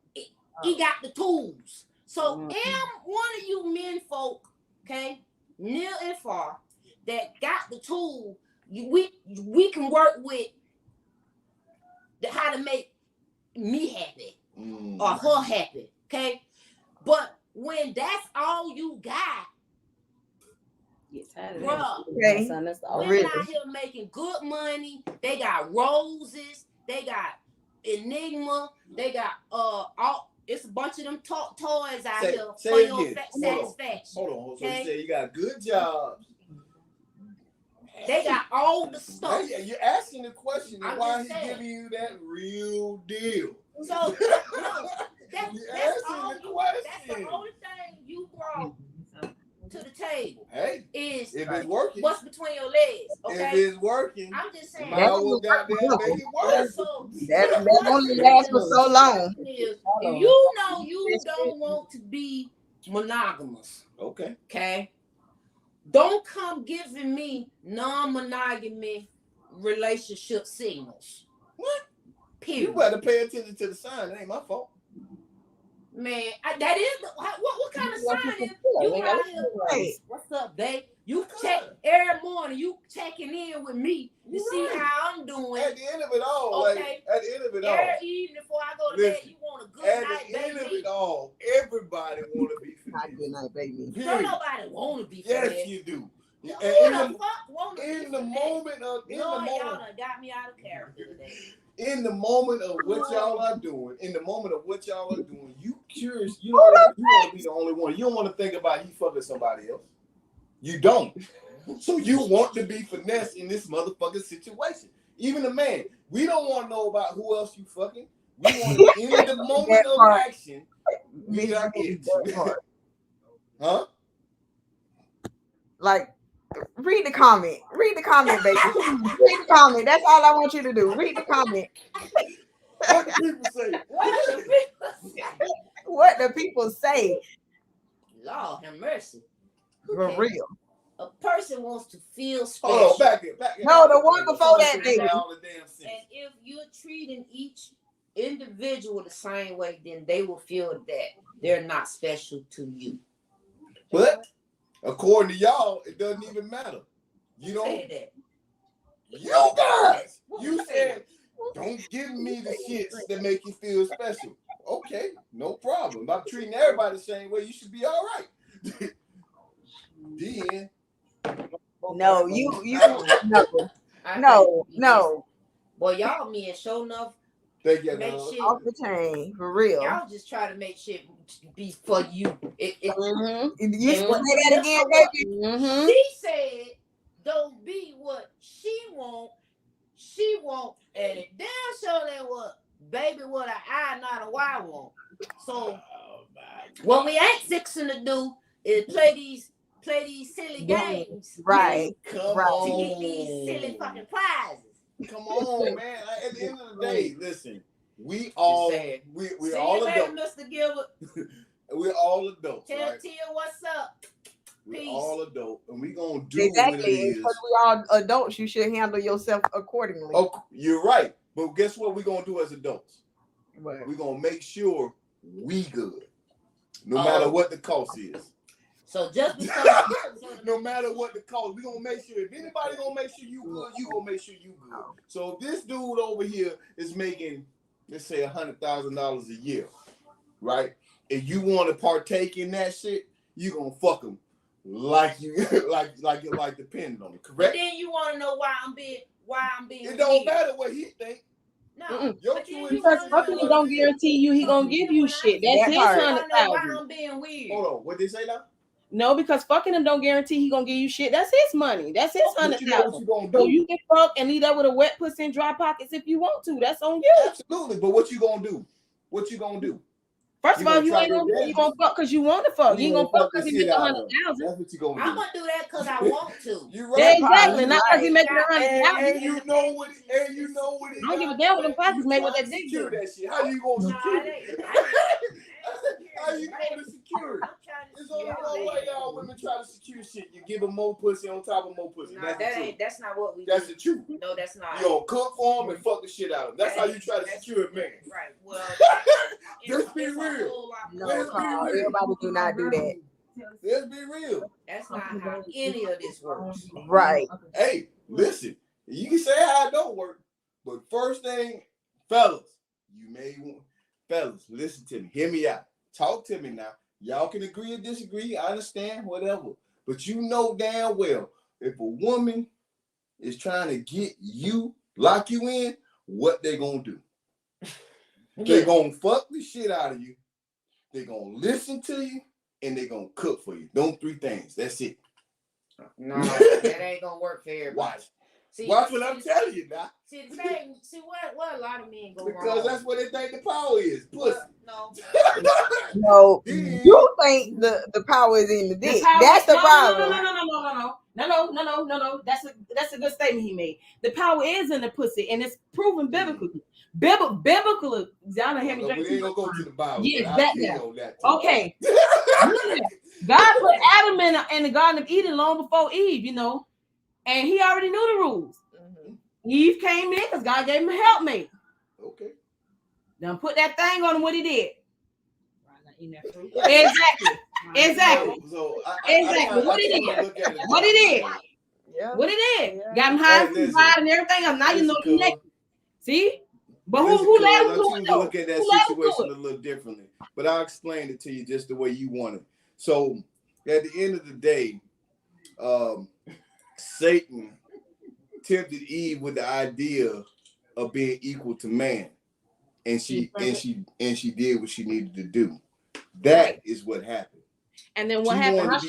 He got the tools. So, am one of you men folk, okay, near and far, that got the tool, we can work with how to make me happy or her happy, okay? But when that's all you got, bro, women out here making good money. They got roses. They got Enigma. They got it's a bunch of them toys out here for your satisfaction. Hold on. So you say you got good jobs. They got all the stuff. Hey, you're asking the question why he giving you that real deal. So that's the only thing you brought to the table. Hey, is if it's working, what's between your legs? Okay, if it's working, I'm just saying. That will goddamn make it work. So that only lasts for so long. If you know you don't want to be monogamous, okay, don't come giving me non-monogamy relationship signals. What? Period. You better pay attention to the sign. It ain't my fault. Man, that is what kind of sign is you out here? What's up, babe? You check every morning. You checking in with me to see how I'm doing. At the end of it all, okay. At the end of it all, every evening before I go to bed, you want a good night, baby. At the end of it all, everybody want to be for good night, baby. Don't nobody want to be for Yes, you do. Who the fuck want to be in the moment of Lord, y'all done got me out of character today. In the moment of what y'all are doing, you curious, you want to be the only one. You don't want to think about you fucking somebody else. You don't. So you want to be finesse in this motherfucking situation. Even a man, we don't want to know about who else you fucking. We want in the moment of action, we got it. Huh? Like, read the comment. Read the comment, baby. Read the comment. That's all I want you to do. Read the comment. What do people say? What do people say? Lord have mercy. For real. A person wants to feel special. Hold on, back it. No, the one before that, baby. And if you're treating each individual the same way, then they will feel that they're not special to you. But according to y'all, it doesn't even matter. You don't. Say that. You guys, you said, don't give me the shits that make you feel special. Okay, no problem. I'm treating everybody the same way. You should be all right. Then. No, no. Boy, y'all men show enough. Thank you, Make shit off the chain for real. Y'all just try to make shit be for you. You say that again, baby. She said, "Don't be what she want. She want, and it damn sure that what baby what a I not a Y want." So what we ain't fixing to do is play these silly games, right? Come right. on. To get these silly fucking prizes. Come on, man. At the end of the day, listen, we're all adults. Mr. Gilbert. We're all adults. Tell right? Tia what's up. We're Peace. all adults, and we're gonna do exactly. what it is. Because we all adults, you should handle yourself accordingly. Oh, you're right. But guess what we're gonna do as adults? What? We're gonna make sure we good, no matter what the cost is. So just because no matter what the cost, we're gonna make sure. If anybody gonna make sure you good, you gonna make sure you good. So if this dude over here is making, let's say, $100,000 a year, right? If you want to partake in that shit, you gonna fuck him like you like depending on it, correct? But then you want to know why I'm being It don't matter what he think. No, because fucking don't guarantee you he gonna give you shit. That's his $100,000. Why I'm being weird. Hold on, what they say now? No, because fucking him don't guarantee he gonna give you shit. That's his money. That's his $100,000. You know what you gonna do? So you can fuck and leave that with a wet pussy and dry pockets if you want to. That's on you. Absolutely, but what you gonna do? What you gonna do? First of all, you ain't gonna fuck because you want to fuck. You ain't gonna fuck because he make $100,000. That's what you gonna do. I'm gonna do that because I want to. You're right. Exactly, not because he making $100,000. And you know what? And you know what? I don't give a damn what them pockets made with that dick. Secure that shit. How you gonna secure it? How you gonna secure it? It's only one way y'all women try to secure shit. You give them more pussy on top of more pussy. No, that's not what we. That's do. the truth. No, that's not. You don't cook for them and fuck the shit out of them. That's how you try to secure a man. Right. Well, let's be real. No, Carl, everybody do not do that. Let's be real. That's not how any of this works. Right. Hey, listen. You can say how it don't work, but first thing, fellas, listen to me. Hear me out. Talk to me now. Y'all can agree or disagree. I understand, whatever. But you know damn well, if a woman is trying to get you, lock you in, what they gonna do? They gonna fuck the shit out of you. They gonna listen to you, and they gonna cook for you. Those three things. That's it. No, that ain't gonna work for everybody. Watch. Watch what I'm telling you now. See the thing. See what a lot of men go wrong. Because that's what they think the power is. Pussy. No. No. You think the power is in the dick. That's the problem. No. That's a good statement he made. The power is in the pussy, and it's proven biblically. Biblically, y'all hear me? We ain't gonna go to the Bible. Yeah, that. Okay. God put Adam in the Garden of Eden long before Eve, you know, and he already knew the rules. Mm-hmm. Eve came in because God gave him a helpmate. Okay. Now put that thing on him. What he did? Exactly. Exactly. What he did? Yeah. What he did? Got him high and everything. Now you know the next. See? But who let him do it? Look at that situation a little differently. But I'll explain it to you just the way you want it. So at the end of the day, Satan tempted Eve with the idea of being equal to man, and she did what she needed to do. That is what happened. And then what happened? How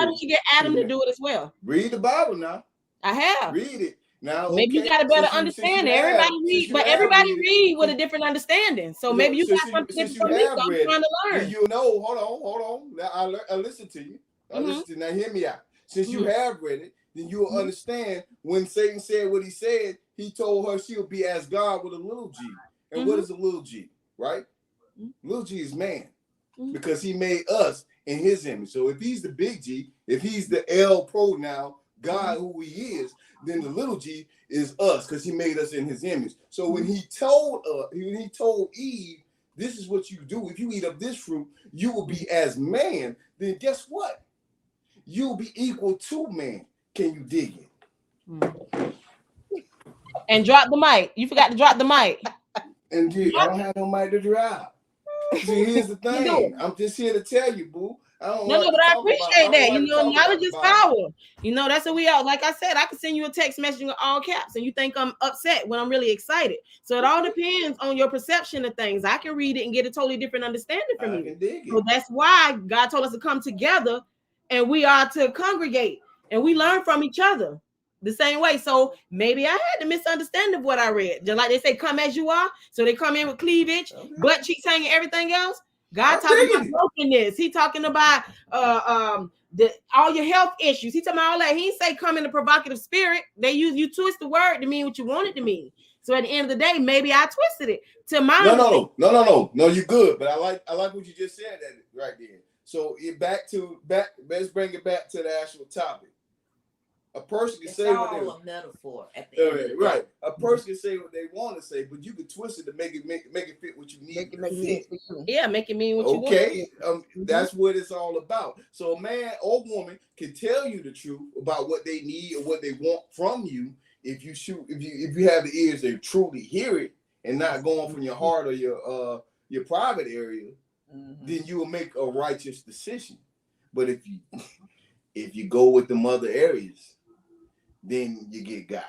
did you get Adam to do it as well? Read the Bible now. I have. Read it. Now, maybe you got a better understanding. Everybody read with a different understanding. So maybe you got something different from me. So I'm trying to learn. You know, hold on. I listen to you. Listen to you. Now hear me out. Since you have read it, then you will understand when Satan said what he said, he told her she'll be as God with a little g. And what is a little g, right? Little g is man. Because he made us in his image. So if he's the big G, if he's the L pronoun, God who he is, then the little g is us because he made us in his image. So when he told Eve, this is what you do. If you eat of this fruit, you will be as man. Then guess what? You'll be equal to man. Can you dig it? And drop the mic. You forgot to drop the mic. And I don't have no mic to drop. See, here's the thing. I'm just here to tell you, boo. But I appreciate that. Knowledge is power. That's what we are. Like I said, I can send you a text message in all caps, and you think I'm upset when I'm really excited. So it all depends on your perception of things. I can read it and get a totally different understanding from you. So that's why God told us to come together, and we are to congregate, and we learn from each other the same way. So maybe I had the misunderstanding of what I read. Just like they say, come as you are. So they come in with cleavage, butt cheeks hanging, everything else. God talking about brokenness. He talking about all your health issues. He talking about all that. He didn't say come in a provocative spirit. You twist the word to mean what you want it to mean. So at the end of the day, maybe I twisted it to my No, you're good. But I like what you just said right there. So let's bring it back to the actual topic. A person can say what they a metaphor at the end of the day. Right. A person can say what they want to say, but you can twist it to make it fit what you need. Make it make sense for you. Yeah, make it mean what you want. Okay, that's what it's all about. So a man or woman can tell you the truth about what they need or what they want from you. If you have the ears to truly hear it and not going from your heart or your private area, then you will make a righteous decision. But if you go with the other areas, then you get got.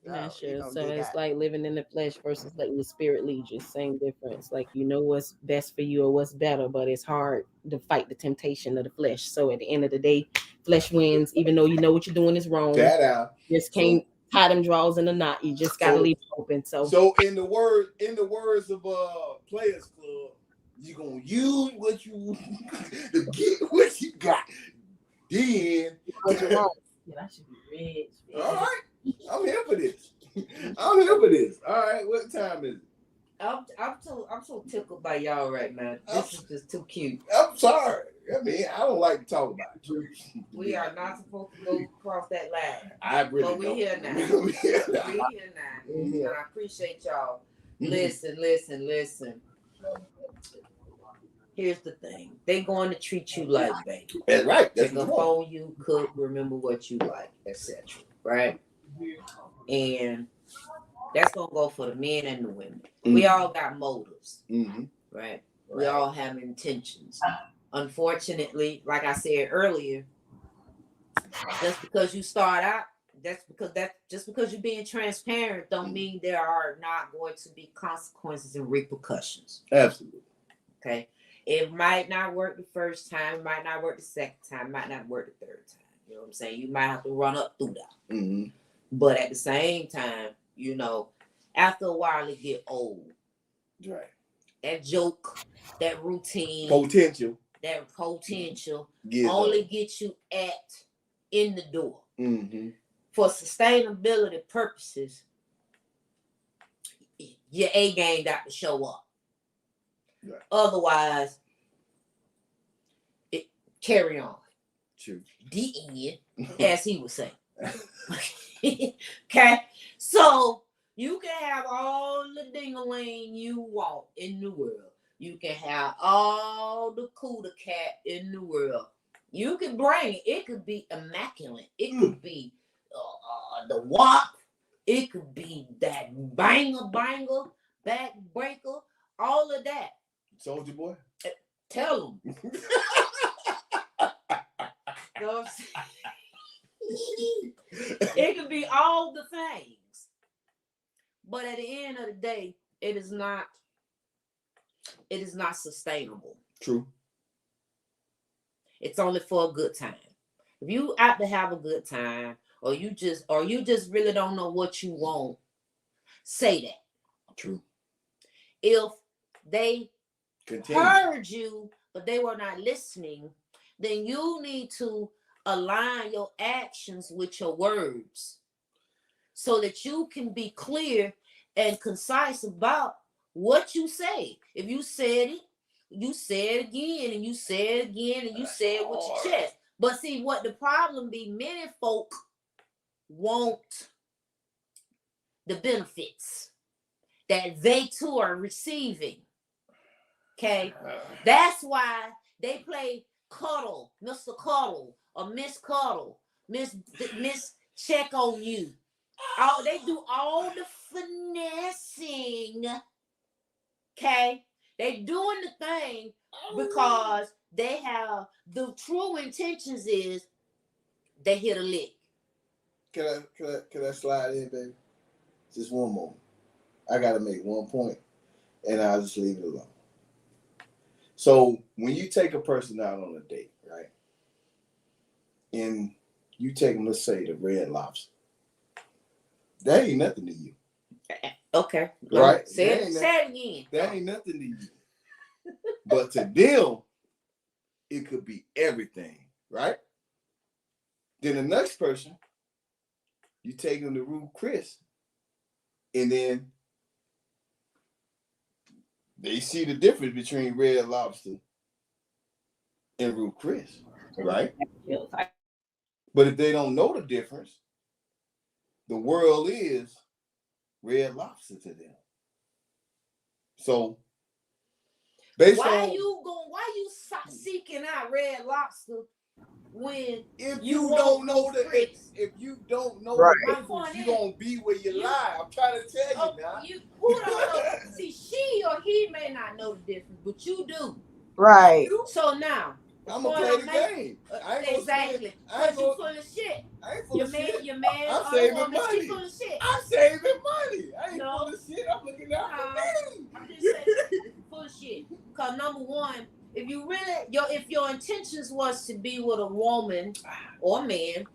Yeah, sure. So it's like living in the flesh versus letting the spirit lead you. Same difference. Like what's best for you or what's better, but it's hard to fight the temptation of the flesh. So at the end of the day, flesh wins, even though you know what you're doing is wrong. That out. Just can't tie them draws in a knot. You just gotta leave it open. So in the words of Players Club, you're gonna use what you to get what you got. Then I should be rich. All right. I'm here for this. All right, what time is it? I'm so tickled by y'all right now. This is just too cute. I'm sorry. I mean, I don't like to talk about it. We are not supposed to go across that line. I really but we're here now. We're here now. And I appreciate y'all. Listen. Here's the thing. They're going to treat you like baby. That's right. They're going to phone you, cook, remember what you like, etc. Right? And that's going to go for the men and the women. We all got motives. Right? We all have intentions. Unfortunately, like I said earlier, just because you start out, just because you're being transparent don't mean there are not going to be consequences and repercussions. Absolutely. Okay? It might not work the first time, might not work the second time, might not work the third time. You know what I'm saying? You might have to run up through that. But at the same time, after a while it get old. Right. That joke, that routine, that potential only gets you in the door. For sustainability purposes, your A game got to show up. Right. Otherwise, carry on. True. The end, as he would say. Okay, so you can have all the ding-a-ling you want in the world. You can have all the cooler cat in the world. You can bring it. It could be immaculate. It could be the WAP. It could be that banger, backbreaker, all of that. Soldier Boy. Tell them. You know what I'm saying? It could be all the things. But at the end of the day, it is not sustainable. True. It's only for a good time. If you out to have a good time, or you just really don't know what you want, say that. True. If they heard you, but they were not listening, then you need to align your actions with your words so that you can be clear and concise about what you say. If you said it, you say it again, and you say it again, and you say it with your chest. But see, what the problem be, many folk want the benefits that they too are receiving. Okay? That's why they play Cuddle, Mr. Cuddle, or Miss Cuddle, Miss Check on You. They do all the finessing. Okay? They doing the thing because they have the true intentions is they hit a lick. Can I slide in, baby? Just one moment. I gotta make one point, and I'll just leave it alone. So when you take a person out on a date, right, and you take them, let's say, to Red Lobster, that ain't nothing to you. Okay. Right? Say it again. That ain't nothing to you. But to them, it could be everything, right? Then the next person, you take them to Ruth Chris, and then they see the difference between Red Lobster and Ruth Chris, right? But if they don't know the difference, the world is Red Lobster to them. So, why you seeking out Red Lobster when if you don't know the difference, you're gonna be where you lie. I'm trying to tell you now. Who don't know? See, she or he may not know the difference, but you do. Right. So now I'm gonna play the game. Exactly. But you full of shit. I ain't full of shit. Your man I'm or saving woman, money. she full of shit. I'm saving money. I ain't full of shit. I'm looking out for me. I'm just saying full of shit. Cause number one, if you really if your intentions was to be with a woman or a man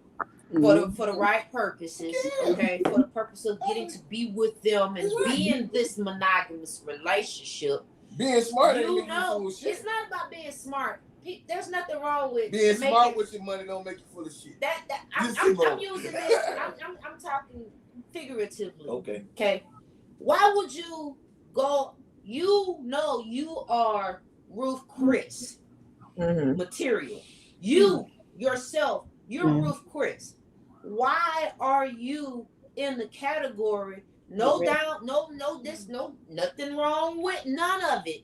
for the right purposes, okay, for the purpose of getting to be with them and be in this monogamous relationship. Being smart, you know, it's not about being smart. There's nothing wrong with being smart with your money. Don't make you full of shit. I'm using this. I'm talking figuratively. Okay. Why would you go? You know you are Ruth Chris material. You yourself, you're Ruth Chris. Why are you in the category? Nothing wrong with none of it.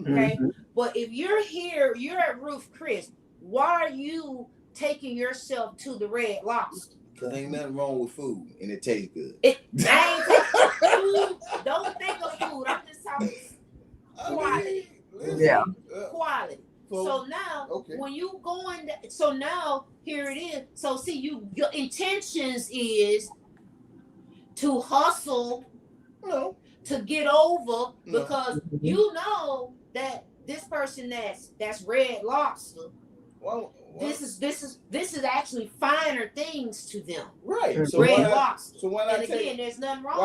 Okay. But if you're here, you're at Ruth Chris, why are you taking yourself to the Red Lobster? Because ain't nothing wrong with food and it tastes good. Food, don't think of food. I'm just talking quality. Quality. So now, when you going, so now here it is. So see, your intentions is to hustle, to get over, because you know that this person that's Red Lobster. This is actually finer things to them. Right. So Red Lobster. So when there's nothing wrong.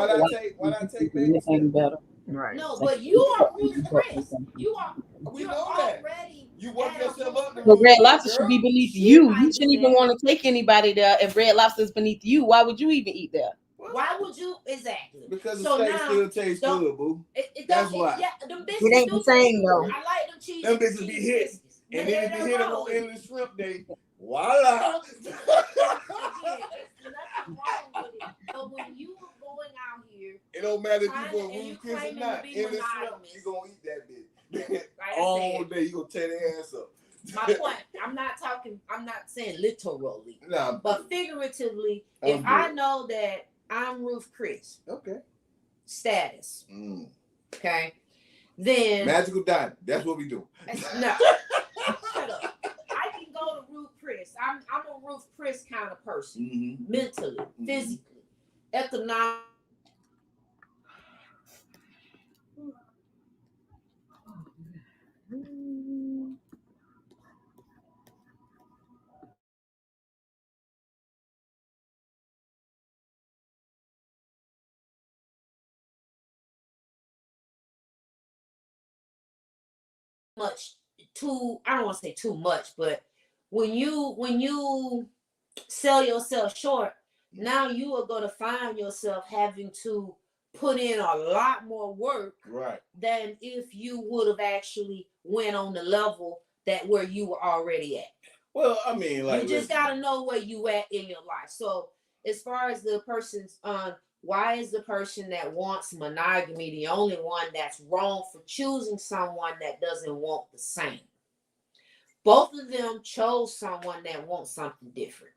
Why not take baby better? Right. No, but you are Ruth Chris. You are already. You work yourself up. But Red Lobster should be beneath you. You shouldn't even want to take anybody there. If Red Lobster is beneath you, why would you even eat there? Why would you? Exactly. Because the steak still tastes good, boo. That's why. Yeah, them biscuits it ain't the same though. I like them cheese. Them biscuits be hit. And then if you hit them on endless shrimp day, voila. But when you were going out here, it don't matter if you go Ruth Chris or not. Endless shrimp, you gonna eat that bitch all day. You gonna tear their ass up. My point. I'm not saying literally, but figuratively. If I know that I'm Ruth Chris, status, okay, then magical diamond. That's what we do. No, shut up. I can go to Ruth Chris. I'm a Ruth Chris kind of person, mentally, physically, economically. I don't want to say too much, but when you sell yourself short, now you are going to find yourself having to put in a lot more work than if you would have actually went on the level that where you were already at. Well, I mean, like you just gotta know where you at in your life. So as far as the person's why is the person that wants monogamy the only one that's wrong for choosing someone that doesn't want the same? Both of them chose someone that wants something different.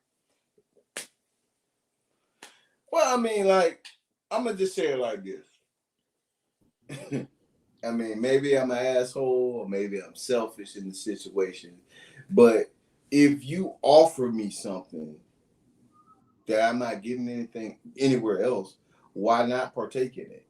Well, I mean, like, I'm gonna just say it like this. I mean, maybe I'm an asshole or maybe I'm selfish in the situation, but if you offer me something that I'm not getting anything anywhere else, why not partake in it?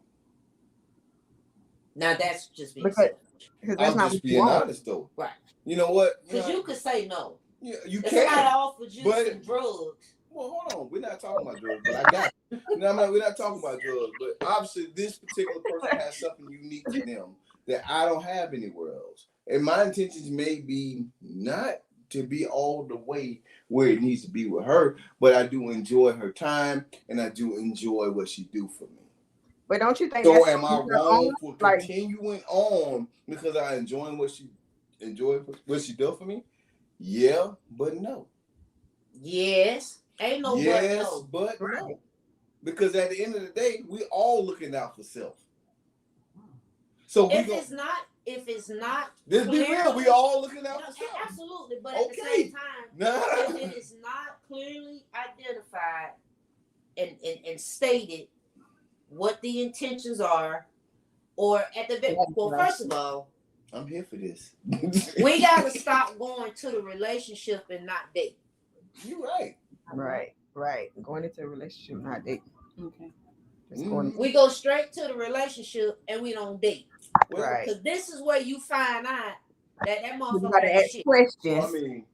Now that's just being Because selfish. that's I'm not just what you being want. honest though. Right. You know what? Because you could say no. Yeah, you If can. somebody offered you but- some drugs. Well, hold on. We're not talking about drugs, but I got you. No, we're not talking about drugs, but obviously this particular person has something unique to them that I don't have anywhere else. And my intentions may be not to be all the way where it needs to be with her, but I do enjoy her time and I do enjoy what she do for me. But don't you think? So am I your wrong own, for like, continuing on because I enjoy what she does for me? Yeah, but no. Yes. Ain't no yes, but no. but no. Because at the end of the day, we all looking out for self. So if it's not let's be real, we all looking out for self. Absolutely, but at the same time, if it is not clearly identified and stated what the intentions are, or at the first of all, I'm here for this. we gotta stop going to the relationship and not date. You're right. Right. Going into a relationship, not date. Okay. We go straight to the relationship and we don't date. Right. Because this is where you find out that motherfucker gotta ain't ask shit. questions. So, I mean,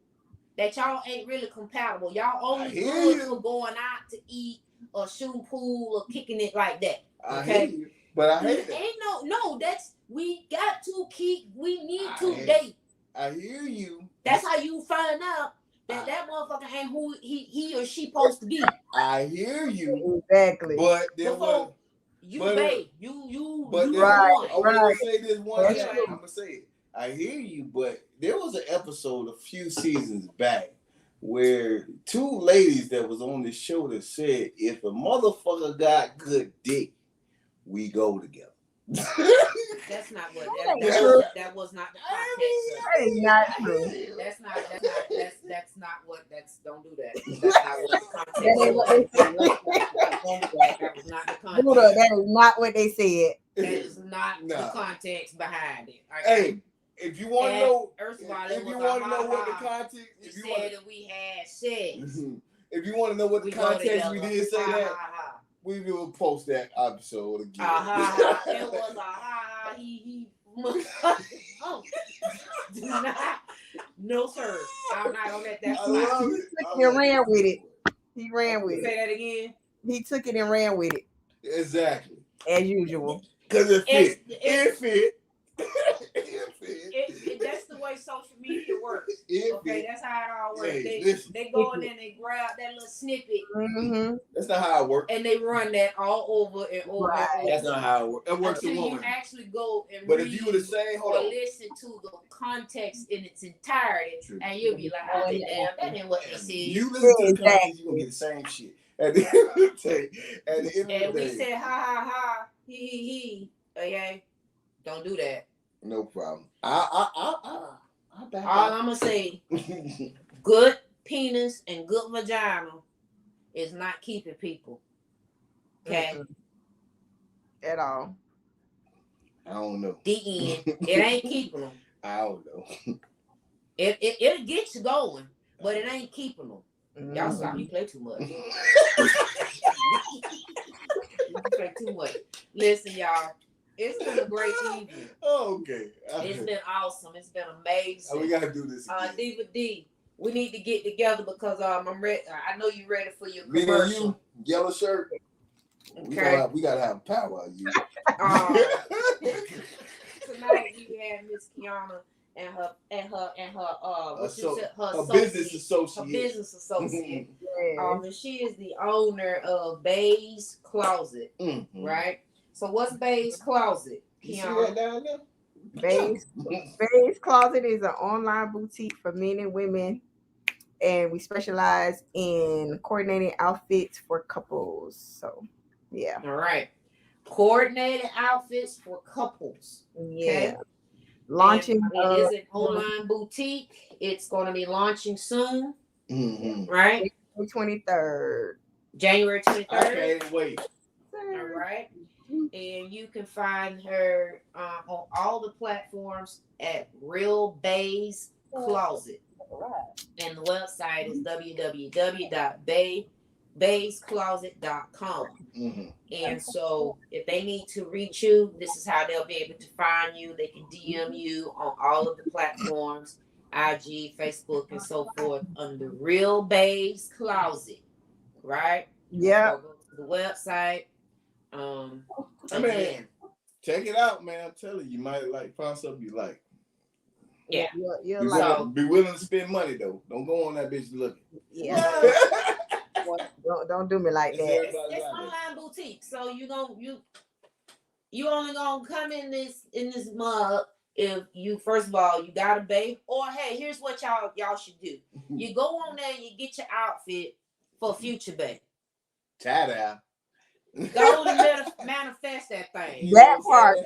that y'all ain't really compatible. Y'all only hear good you. for going out to eat or shooting pool or kicking it like that. I Okay. hear you, but I hate that. Ain't no. That's we got to keep. We need to I date. I hear you. That's how you find out that motherfucker ain't who he or she supposed to be. I hear you. Exactly. But there Before was. you but- babe, you But you right, one. I'm gonna say this one That's thing. true. I'm gonna say it. I hear you, but there was an episode a few seasons back where two ladies that was on the show that said, if a motherfucker got good dick, we go together. That's not what that was not the I context. That is not true. That's not what don't do that. That's not what the context That was. That was not the context. Buddha, that is not what they said. That is not the context behind it. Okay? Hey, if you want to know, first of all, if you want to know what the context, we said that we had sex. If you want to know what the context, we did say that. We will post that episode again. It was he. Oh, do not. No, sir. I'm not gonna let that fly. He ran with it. He ran with Say it. that again. He took it and ran with it. Exactly. As usual. Because it fit. It fit. That's the way social media works. Okay, that's how it all works. Hey, they go in there and they grab that little snippet. Mm-hmm. That's not how it works. And they run that all over and over and over. That's not how it works. It works until a woman. you actually go and but read if you were the same, or listen to the context in its entirety, and you'll be like, oh, damn, that ain't what they said. You listen to the context, you're going to get the same shit. At the end of the day. And we said, ha, ha, ha, he. Okay? Don't do that. No problem. I back All I'm going to say, good penis and good vagina is not keeping people. Okay? Mm-hmm. At all. I don't know. The end. It ain't keeping them. I don't know. It'll get you going, but it ain't keeping them. Mm-hmm. Y'all stop. You play too much. You play too much. Listen, y'all. It's been a great evening. Oh, okay. It's been awesome. It's been amazing. We gotta do this again. Diva D, we need to get together because I'm ready. I know you're ready for your Me commercial. and you, yellow shirt. Okay. We gotta have power on you. Tonight we had Miss Kiana and her business associate. Her business associate. Yeah. And she is the owner of Bay's Closet, right? So what's Bay's Closet? You see that down there? Bay's Closet is an online boutique for men and women and we specialize in coordinating outfits for couples. So, yeah. All right. Coordinated outfits for couples. Yeah. Okay. Launching. And it is an online boutique. It's going to be launching soon. Mm-hmm. Right? January 23rd. January 23rd. I can't wait. All right. And you can find her on all the platforms at Real Bay's Closet. And the website is www.bayscloset.com. Mm-hmm. And so if they need to reach you, this is how they'll be able to find you. They can DM you on all of the platforms, IG, Facebook, and so forth, under Real Bay's Closet. Right? Yeah. So go to the website. Man, check it out, man. I'm telling you, you might find something you like. Yeah. Be willing to spend money though. Don't go on that bitch looking. Yeah. don't do me like that. It's online boutique, so you only gonna come in this mug if you, first of all, you got a babe, or hey, here's what y'all should do. You go on there and you get your outfit for future babe. Tie-dye. Go to manifest that thing. That part.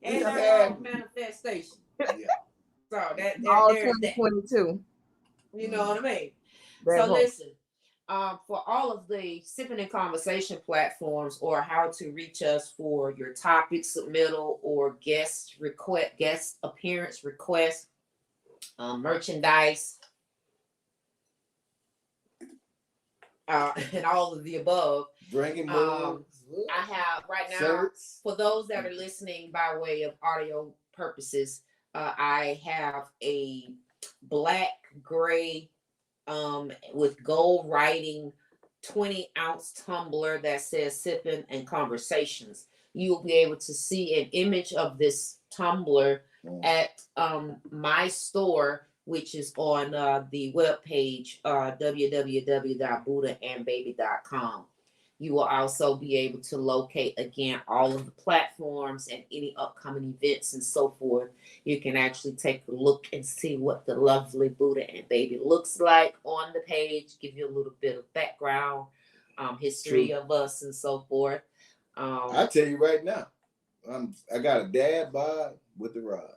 And that's manifestation. Yeah. So that all there's 2022. that. You know what I mean? That So part. listen, for all of the Sipping and Conversation platforms, or how to reach us for your topic submittal or guest appearance request, merchandise, and all of the above. Drinking mugs. I have right now, shirts. for those that are listening by way of audio purposes, I have a black gray with gold writing 20-ounce tumbler that says Sipping and Conversations. You'll be able to see an image of this tumbler at my store, which is on the webpage, www.buddhaandbaby.com. You will also be able to locate, again, all of the platforms and any upcoming events and so forth. You can actually take a look and see what the lovely Buddha and Baby looks like on the page, give you a little bit of background, history of us and so forth. I tell you right now, I got a dad bod with the rod.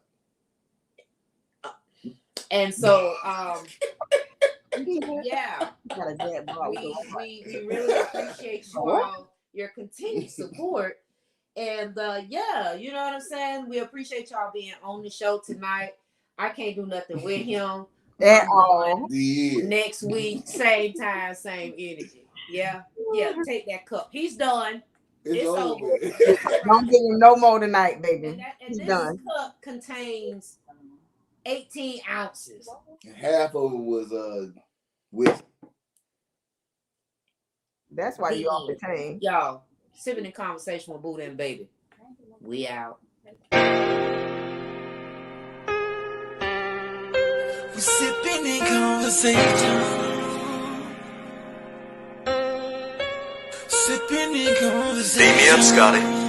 And so, yeah, we really appreciate you all, your continued support. And yeah, you know what I'm saying? We appreciate y'all being on the show tonight. I can't do nothing with him at all. Yeah. Next week, same time, same energy. Yeah, take that cup. He's done. It's over. Don't give him no more tonight, baby. And this done. cup contains 18 ounces. Half of it was whiskey. That's why you off the chain. Y'all, Sipping in Conversation with Buddha and Baby. We out. We sipping in conversation. Sipping in conversation. Beam me up, Scotty.